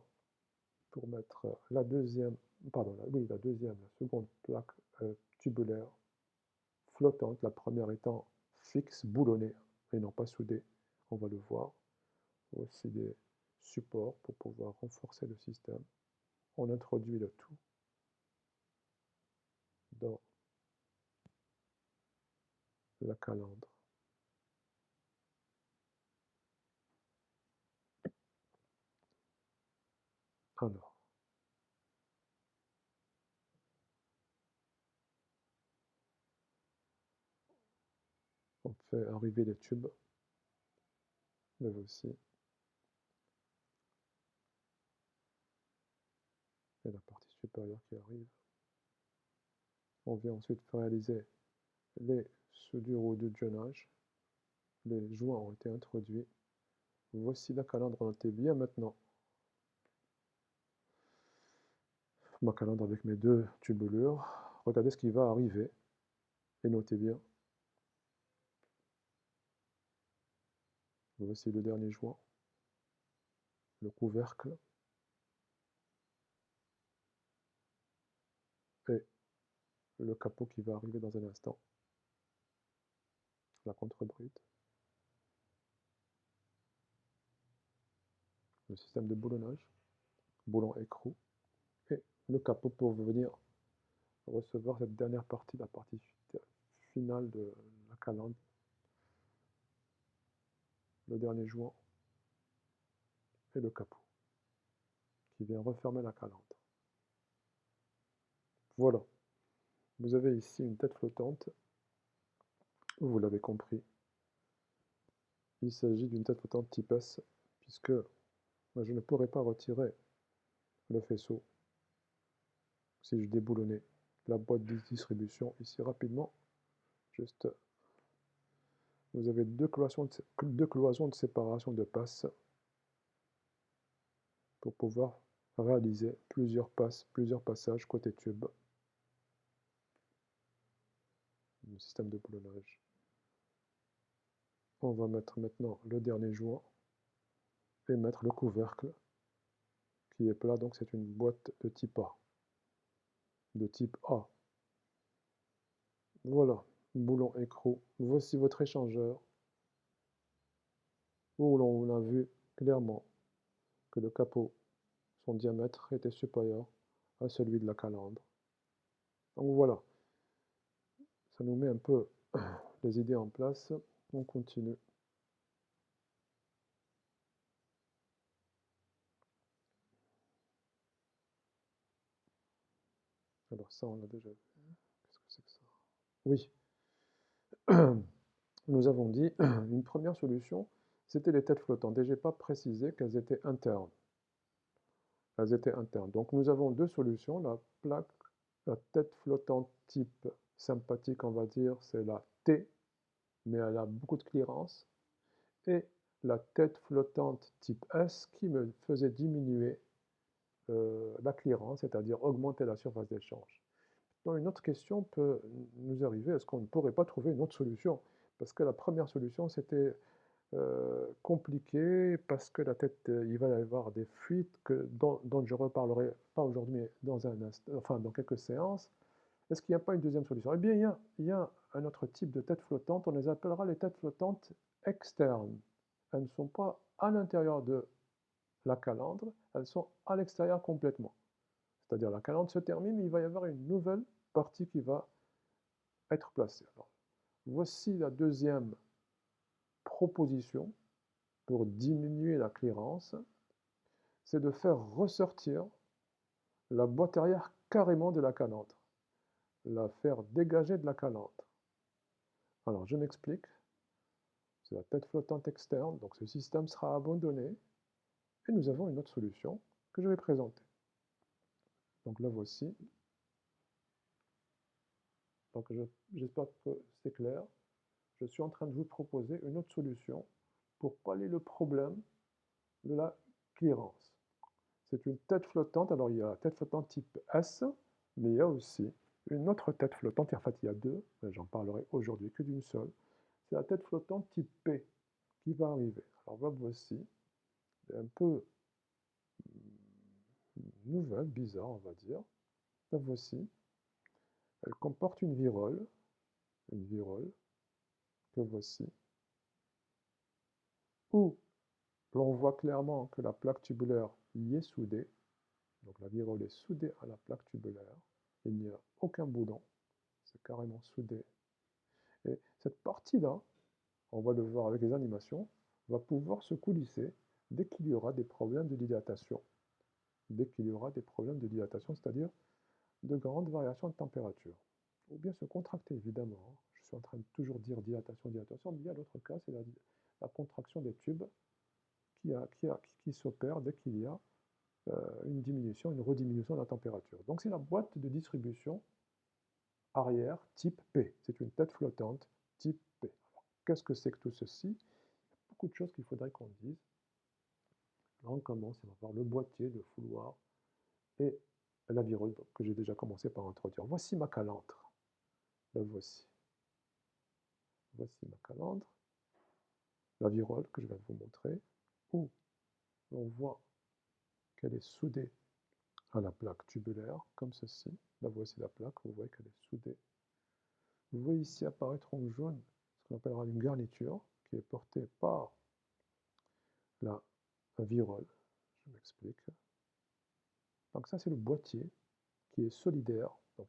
pour mettre la deuxième, la seconde plaque tubulaire flottante, la première étant fixe, boulonnée et non pas soudée. On va le voir. Aussi des supports pour pouvoir renforcer le système. On introduit le tout dans la calandre. Alors, fait arriver les tubes. Les voici. Et la partie supérieure qui arrive. On vient ensuite réaliser les soudures au diodionnage. Les joints ont été introduits. Voici la calandre, notez bien maintenant. Ma calandre avec mes deux tubulures. Regardez ce qui va arriver. Et notez bien. Voici le dernier joint. Le couvercle. Et le capot qui va arriver dans un instant. La contrebride. Le système de boulonnage. Boulon écrou. Et le capot pour venir recevoir cette dernière partie, la partie finale de la calandre. Le dernier joint et le capot qui vient refermer la calandre. Voilà, vous avez ici une tête flottante, vous l'avez compris. Il s'agit d'une tête flottante type S, puisque je ne pourrais pas retirer le faisceau si je déboulonnais la boîte de distribution ici rapidement. Juste, vous avez deux cloisons de séparation de passes pour pouvoir réaliser plusieurs passes, plusieurs passages côté tube. Le système de boulonnage. On va mettre maintenant le dernier joint et mettre le couvercle qui est plat, donc c'est une boîte de type A. De type A. Voilà, boulon écrou. Voici votre échangeur où l'on a vu clairement que le capot, son diamètre était supérieur à celui de la calandre. Donc voilà, ça nous met un peu les idées en place. On continue. Alors ça, on l'a déjà vu. Qu'est-ce que c'est que ça? Oui. Nous avons dit une première solution, c'était les têtes flottantes. Et je n'ai pas précisé qu'elles étaient internes. Elles étaient internes. Donc nous avons deux solutions. La tête flottante type sympathique, on va dire, c'est la T, mais elle a beaucoup de clearance. Et la tête flottante type S qui me faisait diminuer la clearance, c'est-à-dire augmenter la surface d'échange. Donc une autre question peut nous arriver, est-ce qu'on ne pourrait pas trouver une autre solution? Parce que la première solution, c'était compliqué, parce que la tête, il va y avoir des fuites dont je reparlerai pas aujourd'hui, mais dans quelques séances. Est-ce qu'il n'y a pas une deuxième solution? Eh bien, il y a un autre type de tête flottante, on les appellera les têtes flottantes externes. Elles ne sont pas à l'intérieur de la calandre, elles sont à l'extérieur complètement. C'est-à-dire la calandre se termine, il va y avoir une nouvelle partie qui va être placée. Alors, voici la deuxième proposition pour diminuer la clearance, c'est de faire ressortir la boîte arrière carrément de la calandre, la faire dégager de la calandre. Alors je m'explique, c'est la tête flottante externe, donc ce système sera abandonné, et nous avons une autre solution que je vais présenter. Donc la voici. Donc j'espère que c'est clair. Je suis en train de vous proposer une autre solution pour pallier le problème de la clearance. C'est une tête flottante, alors il y a la tête flottante type S, mais il y a aussi une autre tête flottante, en fait il y a deux, mais j'en parlerai aujourd'hui que d'une seule. C'est la tête flottante type P qui va arriver. Alors la voici, c'est un peu nouvelle, bizarre on va dire. La voici, elle comporte une virole que voici, où l'on voit clairement que la plaque tubulaire y est soudée. Donc la virole est soudée à la plaque tubulaire. Il n'y a aucun boulon. C'est carrément soudé. Et cette partie-là, on va le voir avec les animations, va pouvoir se coulisser dès qu'il y aura des problèmes de dilatation. Dès qu'il y aura des problèmes de dilatation, c'est-à-dire de grandes variations de température. Ou bien se contracter, évidemment. suis en train de toujours dire dilatation, dilatation, mais il y a l'autre cas, c'est la contraction des tubes qui s'opère dès qu'il y a une diminution, une rediminution de la température. Donc c'est la boîte de distribution arrière type P. C'est une tête flottante type P. Qu'est-ce que c'est que tout ceci? Il y a beaucoup de choses qu'il faudrait qu'on dise. Là, on commence, on va voir le boîtier, le fouloir et la virole que j'ai déjà commencé par introduire. Voici ma calandre. La voici. Voici ma calandre. La virole que je viens de vous montrer, où on voit qu'elle est soudée à la plaque tubulaire, comme ceci. Là, voici la plaque, vous voyez qu'elle est soudée. Vous voyez ici apparaître en jaune ce qu'on appellera une garniture, qui est portée par la virole. Je m'explique. Donc ça, c'est le boîtier qui est solidaire, donc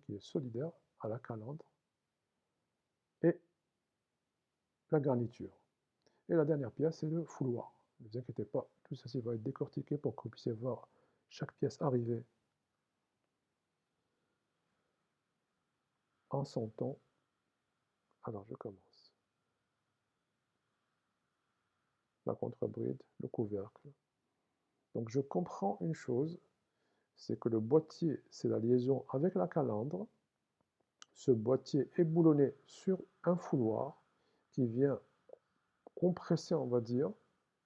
qui est solidaire à la calandre et la garniture. Et la dernière pièce, c'est le fouloir. Ne vous inquiétez pas, tout ceci va être décortiqué pour que vous puissiez voir chaque pièce arriver en son temps. Alors, je commence. La contrebride, le couvercle. Donc, je comprends une chose, c'est que le boîtier, c'est la liaison avec la calandre. Ce boîtier est boulonné sur un fouloir qui vient compresser, on va dire,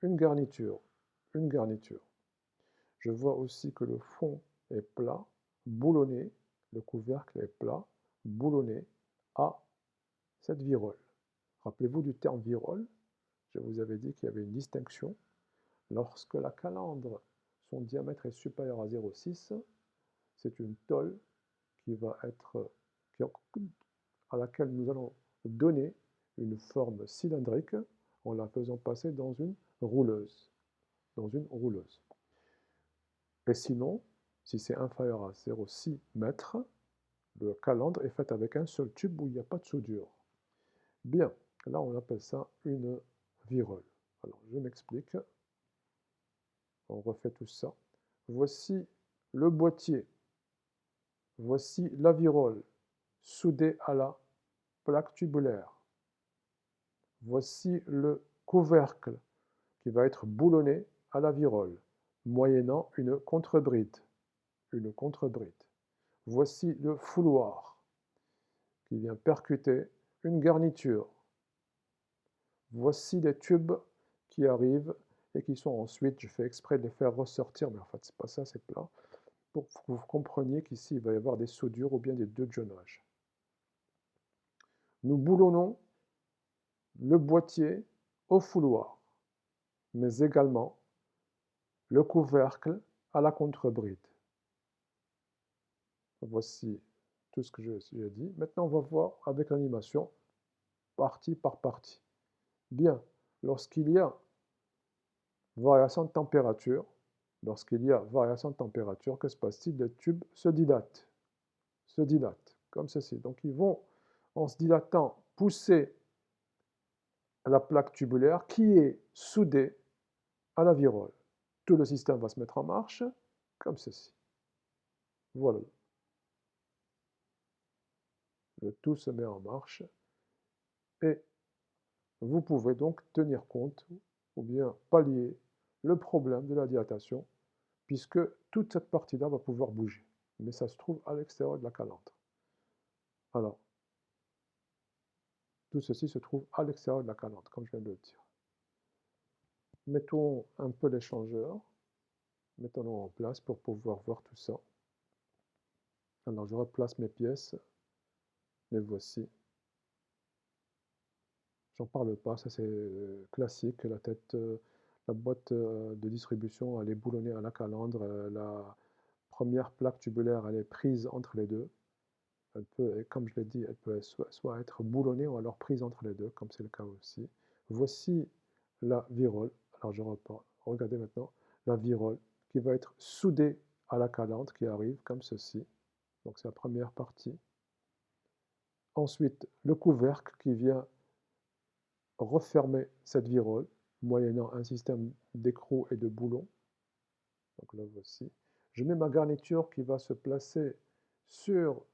une garniture. Une garniture. Je vois aussi que le fond est plat, boulonné, le couvercle est plat, boulonné à cette virole. Rappelez-vous du terme virole, je vous avais dit qu'il y avait une distinction. Lorsque la calandre, son diamètre est supérieur à 0,6, c'est une tôle qui va être, à laquelle nous allons donner une forme cylindrique en la faisant passer dans une rouleuse. Et sinon, si c'est inférieur à 0,6 mètres, le calandre est fait avec un seul tube où il n'y a pas de soudure. Bien, là on appelle ça une virole. Alors je m'explique. On refait tout ça. Voici le boîtier. Voici la virole soudée à la plaque tubulaire. Voici le couvercle qui va être boulonné à la virole, moyennant une contrebride. Une contrebride. Voici le fouloir qui vient percuter une garniture. Voici des tubes qui arrivent et qui sont ensuite, je fais exprès de les faire ressortir, mais en fait c'est pas ça, c'est plat, pour que vous compreniez qu'ici il va y avoir des soudures ou bien des dejeunages. Nous boulonnons le boîtier au fouloir, mais également le couvercle à la contrebride. Voici tout ce que j'ai dit. Maintenant, on va voir avec l'animation, partie par partie. Bien, lorsqu'il y a variation de température, que se passe-t-il? Les tubes se dilatent, comme ceci. Donc ils vont, en se dilatant, pousser la plaque tubulaire qui est soudée à la virole. Tout le système va se mettre en marche, comme ceci. Voilà. Le tout se met en marche et vous pouvez donc tenir compte ou bien pallier le problème de la dilatation puisque toute cette partie-là va pouvoir bouger. Mais ça se trouve à l'extérieur de la calandre. Alors, tout ceci se trouve à l'extérieur de la calandre, comme je viens de le dire. Mettons un peu l'échangeur, mettons-le en place pour pouvoir voir tout ça. Alors, je replace mes pièces, les voici. J'en parle pas, ça c'est classique, la boîte de distribution, elle est boulonnée à la calandre, la première plaque tubulaire, elle est prise entre les deux. Elle peut, comme je l'ai dit, elle peut soit être boulonnée ou alors prise entre les deux, comme c'est le cas aussi. Voici la virole. Alors je repars. Regardez maintenant la virole qui va être soudée à la calandre qui arrive comme ceci. Donc c'est la première partie. Ensuite, le couvercle qui vient refermer cette virole, moyennant un système d'écrou et de boulons. Donc là voici. Je mets ma garniture qui va se placer sur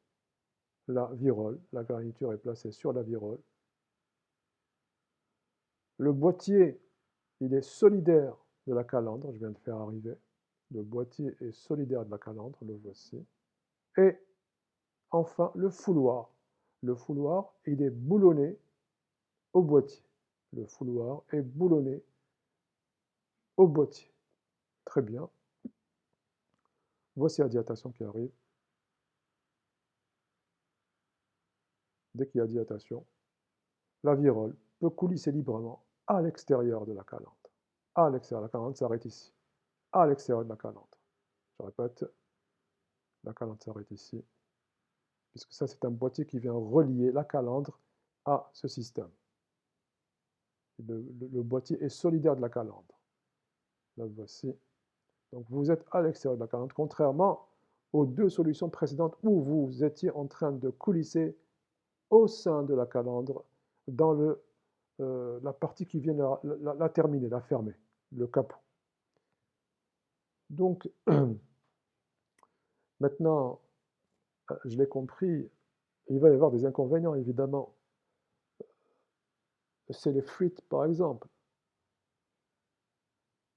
la virole. La garniture est placée sur la virole. Le boîtier, il est solidaire de la calandre, je viens de faire arriver. Le boîtier est solidaire de la calandre, le voici. Et enfin, le fouloir. Le fouloir, il est boulonné au boîtier. Le fouloir est boulonné au boîtier. Très bien. Voici la dilatation qui arrive. Dès qu'il y a dilatation, la virole peut coulisser librement à l'extérieur de la calandre. À l'extérieur, la calandre s'arrête ici. À l'extérieur de la calandre. Je répète, la calandre s'arrête ici, puisque ça c'est un boîtier qui vient relier la calandre à ce système. Le boîtier est solidaire de la calandre. Là, voici. Donc vous êtes à l'extérieur de la calandre, contrairement aux deux solutions précédentes où vous étiez en train de coulisser au sein de la calandre dans la partie qui vient la terminer, la fermer, le capot. Donc, maintenant, je l'ai compris, il va y avoir des inconvénients, évidemment. C'est les fuites, par exemple.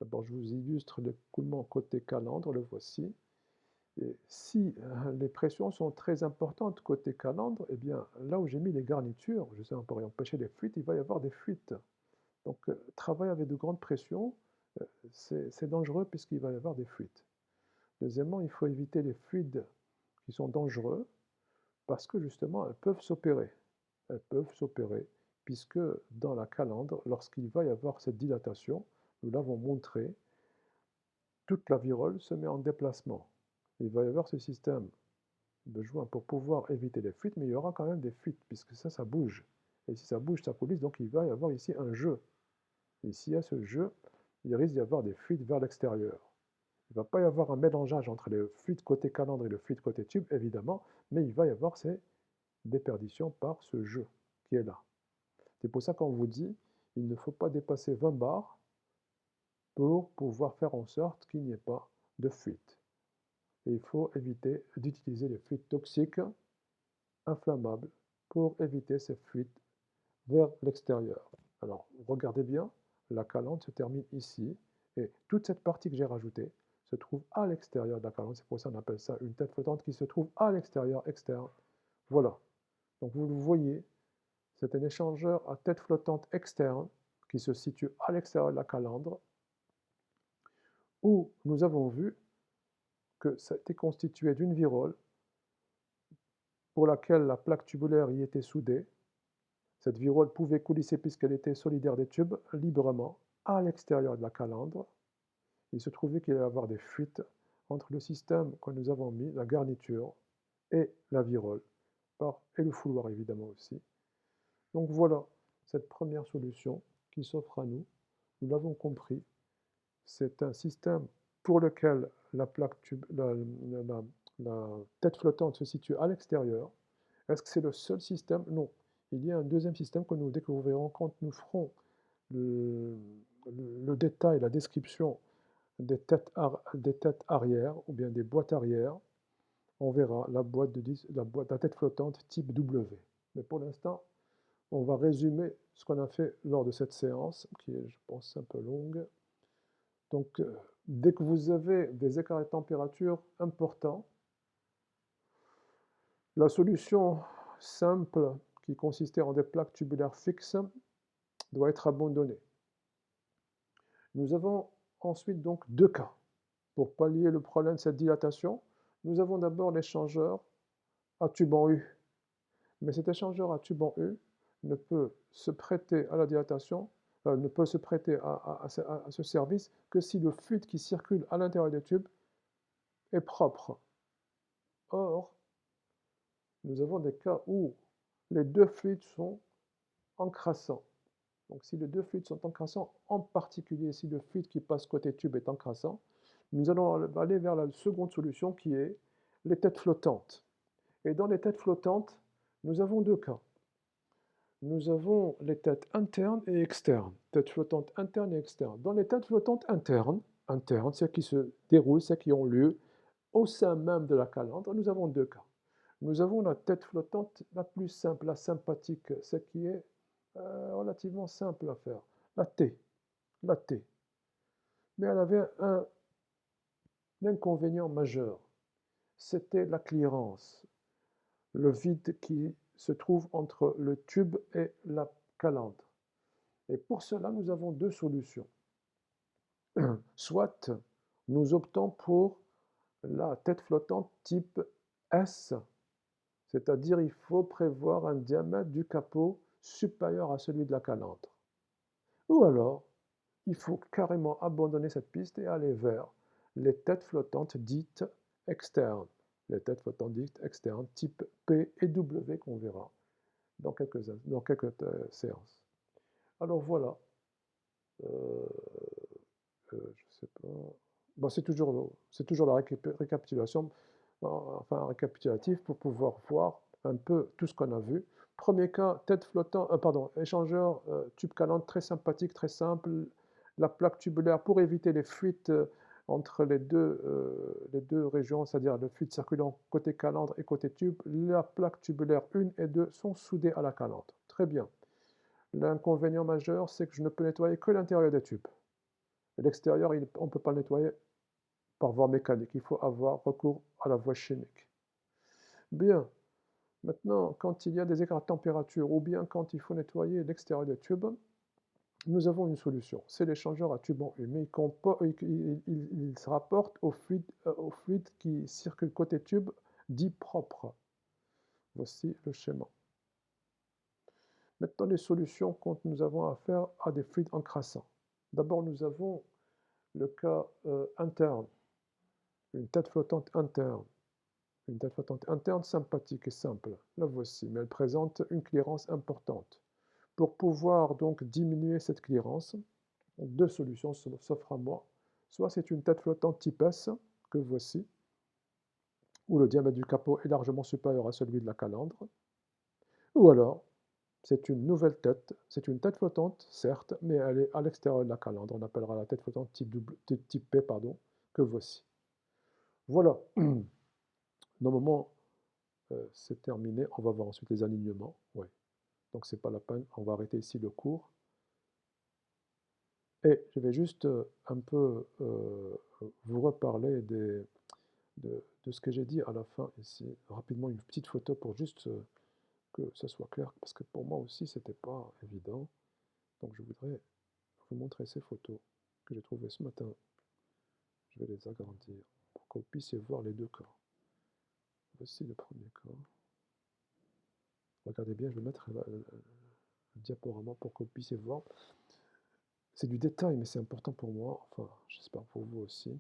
D'abord, je vous illustre l'écoulement côté calandre, le voici. Et si les pressions sont très importantes côté calandre, eh bien, là où j'ai mis les garnitures, je sais, pour empêcher les fuites, il va y avoir des fuites. Donc, travailler avec de grandes pressions, c'est dangereux puisqu'il va y avoir des fuites. Deuxièmement, il faut éviter les fluides qui sont dangereux parce que justement, elles peuvent s'opérer. Elles peuvent s'opérer puisque dans la calandre, lorsqu'il va y avoir cette dilatation, nous l'avons montré, toute la virole se met en déplacement. Il va y avoir ce système de joint pour pouvoir éviter les fuites, mais il y aura quand même des fuites puisque ça bouge. Et si ça bouge, ça coulisse, donc il va y avoir ici un jeu. Et s'il y a ce jeu, il risque d'y avoir des fuites vers l'extérieur. Il ne va pas y avoir un mélangeage entre le fluide côté calandre et le fluide côté tube, évidemment, mais il va y avoir ces déperditions par ce jeu qui est là. C'est pour ça qu'on vous dit, il ne faut pas dépasser 20 bars pour pouvoir faire en sorte qu'il n'y ait pas de fuite. Et il faut éviter d'utiliser les fluides toxiques, inflammables, pour éviter ces fuites vers l'extérieur. Alors, regardez bien, la calandre se termine ici, et toute cette partie que j'ai rajoutée se trouve à l'extérieur de la calandre. C'est pour ça qu'on appelle ça une tête flottante qui se trouve à l'extérieur, externe. Voilà. Donc vous le voyez, c'est un échangeur à tête flottante externe qui se situe à l'extérieur de la calandre, où nous avons vu que ça était constitué d'une virole pour laquelle la plaque tubulaire y était soudée. Cette virole pouvait coulisser puisqu'elle était solidaire des tubes librement à l'extérieur de la calandre. Il se trouvait qu'il allait y avoir des fuites entre le système que nous avons mis, la garniture, et la virole, et le fouloir évidemment aussi. Donc voilà cette première solution qui s'offre à nous. Nous l'avons compris. C'est un système pour lequel la tête flottante se situe à l'extérieur. Est-ce que c'est le seul système? Non. Il y a un deuxième système que nous découvrirons quand nous ferons le détail, la description des têtes arrière ou bien des boîtes arrière. On verra la tête flottante type W. Mais pour l'instant, on va résumer ce qu'on a fait lors de cette séance, qui est, je pense, un peu longue. Donc, dès que vous avez des écarts de température importants, la solution simple qui consistait en des plaques tubulaires fixes doit être abandonnée. Nous avons ensuite donc deux cas. Pour pallier le problème de cette dilatation, nous avons d'abord l'échangeur à tube en U. Mais cet échangeur à tube en U ne peut se prêter à la dilatation, ne peut se prêter à ce service que si le fluide qui circule à l'intérieur des tubes est propre. Or, nous avons des cas où les deux fluides sont encrassants. Donc si les deux fluides sont encrassants, en particulier si le fluide qui passe côté tube est encrassant, nous allons aller vers la seconde solution qui est les têtes flottantes. Et dans les têtes flottantes, nous avons deux cas. Nous avons les têtes internes et externes. Têtes flottantes internes et externes. Dans les têtes flottantes internes, celles qui se déroulent, celles qui ont lieu au sein même de la calandre, nous avons deux cas. Nous avons la tête flottante la plus simple, la sympathique, celle qui est relativement simple à faire. La T, la T. Mais elle avait un inconvénient majeur, c'était la clearance, le vide qui se trouve entre le tube et la calandre. Et pour cela, nous avons deux solutions. Soit nous optons pour la tête flottante type S, c'est-à-dire il faut prévoir un diamètre du capot supérieur à celui de la calandre. Ou alors, il faut carrément abandonner cette piste et aller vers les têtes flottantes dites externes. Les têtes flottantes dites externes type P et W qu'on verra dans quelques séances. Alors voilà, je sais pas. Bon, c'est toujours la récapitulation, enfin un récapitulatif pour pouvoir voir un peu tout ce qu'on a vu. Premier cas, tête flottant, pardon, échangeur, tube calandre très sympathique, très simple. La plaque tubulaire pour éviter les fuites entre les deux régions, c'est-à-dire le fluide circulant côté calandre et côté tube. La plaque tubulaire 1 et 2 sont soudées à la calandre. Très bien. L'inconvénient majeur, c'est que je ne peux nettoyer que l'intérieur des tubes. L'extérieur, on ne peut pas le nettoyer par voie mécanique. Il faut avoir recours à la voie chimique. Bien. Maintenant, quand il y a des écarts de température ou bien quand il faut nettoyer l'extérieur des tubes, nous avons une solution. C'est l'échangeur à tube en U, mais il se rapporte au fluide qui circule côté tube dit propre. Voici le schéma. Maintenant, les solutions quand nous avons affaire à des fluides encrassants. D'abord, nous avons le cas interne, une tête flottante interne. Une tête flottante interne sympathique et simple. La voici, mais elle présente une clearance importante. Pour pouvoir donc diminuer cette clearance, deux solutions s'offrent à moi. Soit c'est une tête flottante type S, que voici, où le diamètre du capot est largement supérieur à celui de la calandre. Ou alors, c'est une nouvelle tête, c'est une tête flottante, certes, mais elle est à l'extérieur de la calandre. On appellera la tête flottante type P, pardon, que voici. Voilà. Normalement, c'est terminé. On va voir ensuite les alignements. Ouais. Donc c'est pas la peine. On va arrêter ici le cours. Et je vais juste un peu vous reparler de ce que j'ai dit à la fin ici. Rapidement, une petite photo pour juste que ça soit clair. Parce que pour moi aussi, c'était pas évident. Donc je voudrais vous montrer ces photos que j'ai trouvées ce matin. Je vais les agrandir pour que vous puissiez voir les deux cas. Voici le premier cas. Regardez bien, je vais mettre le diaporama pour que vous puissiez voir. C'est du détail, mais c'est important pour moi, enfin, j'espère pour vous aussi.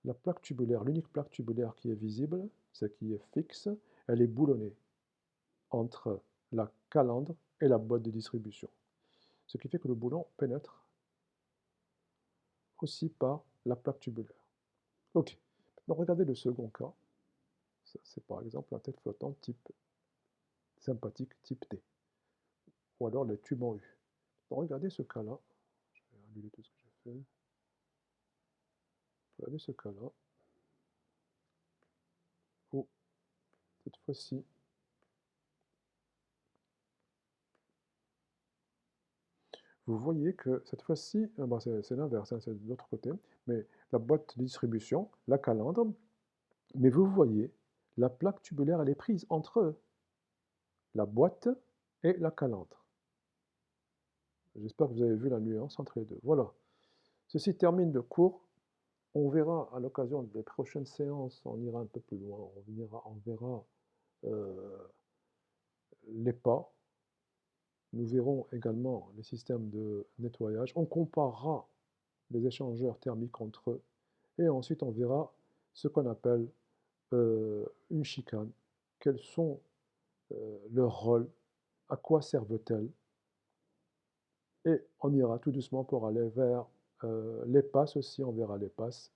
La plaque tubulaire, l'unique plaque tubulaire qui est visible, celle qui est fixe, elle est boulonnée entre la calandre et la boîte de distribution. Ce qui fait que le boulon pénètre aussi par la plaque tubulaire. Ok, maintenant regardez le second cas. C'est par exemple la tête flottante type sympathique type T. Ou alors les tubes en U. Donc, regardez ce cas-là. Je vais annuler tout ce que j'ai fait. Regardez ce cas-là. Où cette fois-ci, vous voyez que cette fois-ci, c'est l'inverse, hein, c'est de l'autre côté, mais la boîte de distribution, la calandre, mais vous voyez, la plaque tubulaire, elle est prise entre la boîte et la calandre. J'espère que vous avez vu la nuance entre les deux. Voilà. Ceci termine le cours. On verra à l'occasion des prochaines séances, on ira un peu plus loin, on verra les pas. Nous verrons également les systèmes de nettoyage. On comparera les échangeurs thermiques entre eux. Et ensuite, on verra ce qu'on appelle une chicane. Quels sont leurs rôles, à quoi servent-elles. Et on ira tout doucement pour aller vers les passes aussi, on verra les passes,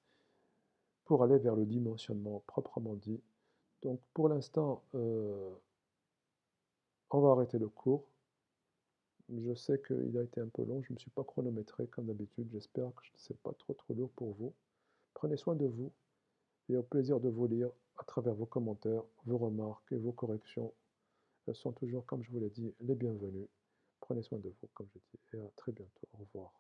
pour aller vers le dimensionnement proprement dit. Donc pour l'instant, on va arrêter le cours. Je sais qu'il a été un peu long, je ne me suis pas chronométré comme d'habitude. J'espère que ce n'est pas trop lourd pour vous. Prenez soin de vous et au plaisir de vous lire. à travers vos commentaires, vos remarques et vos corrections. Elles sont toujours, comme je vous l'ai dit, les bienvenues. Prenez soin de vous, comme je dis, et à très bientôt. Au revoir.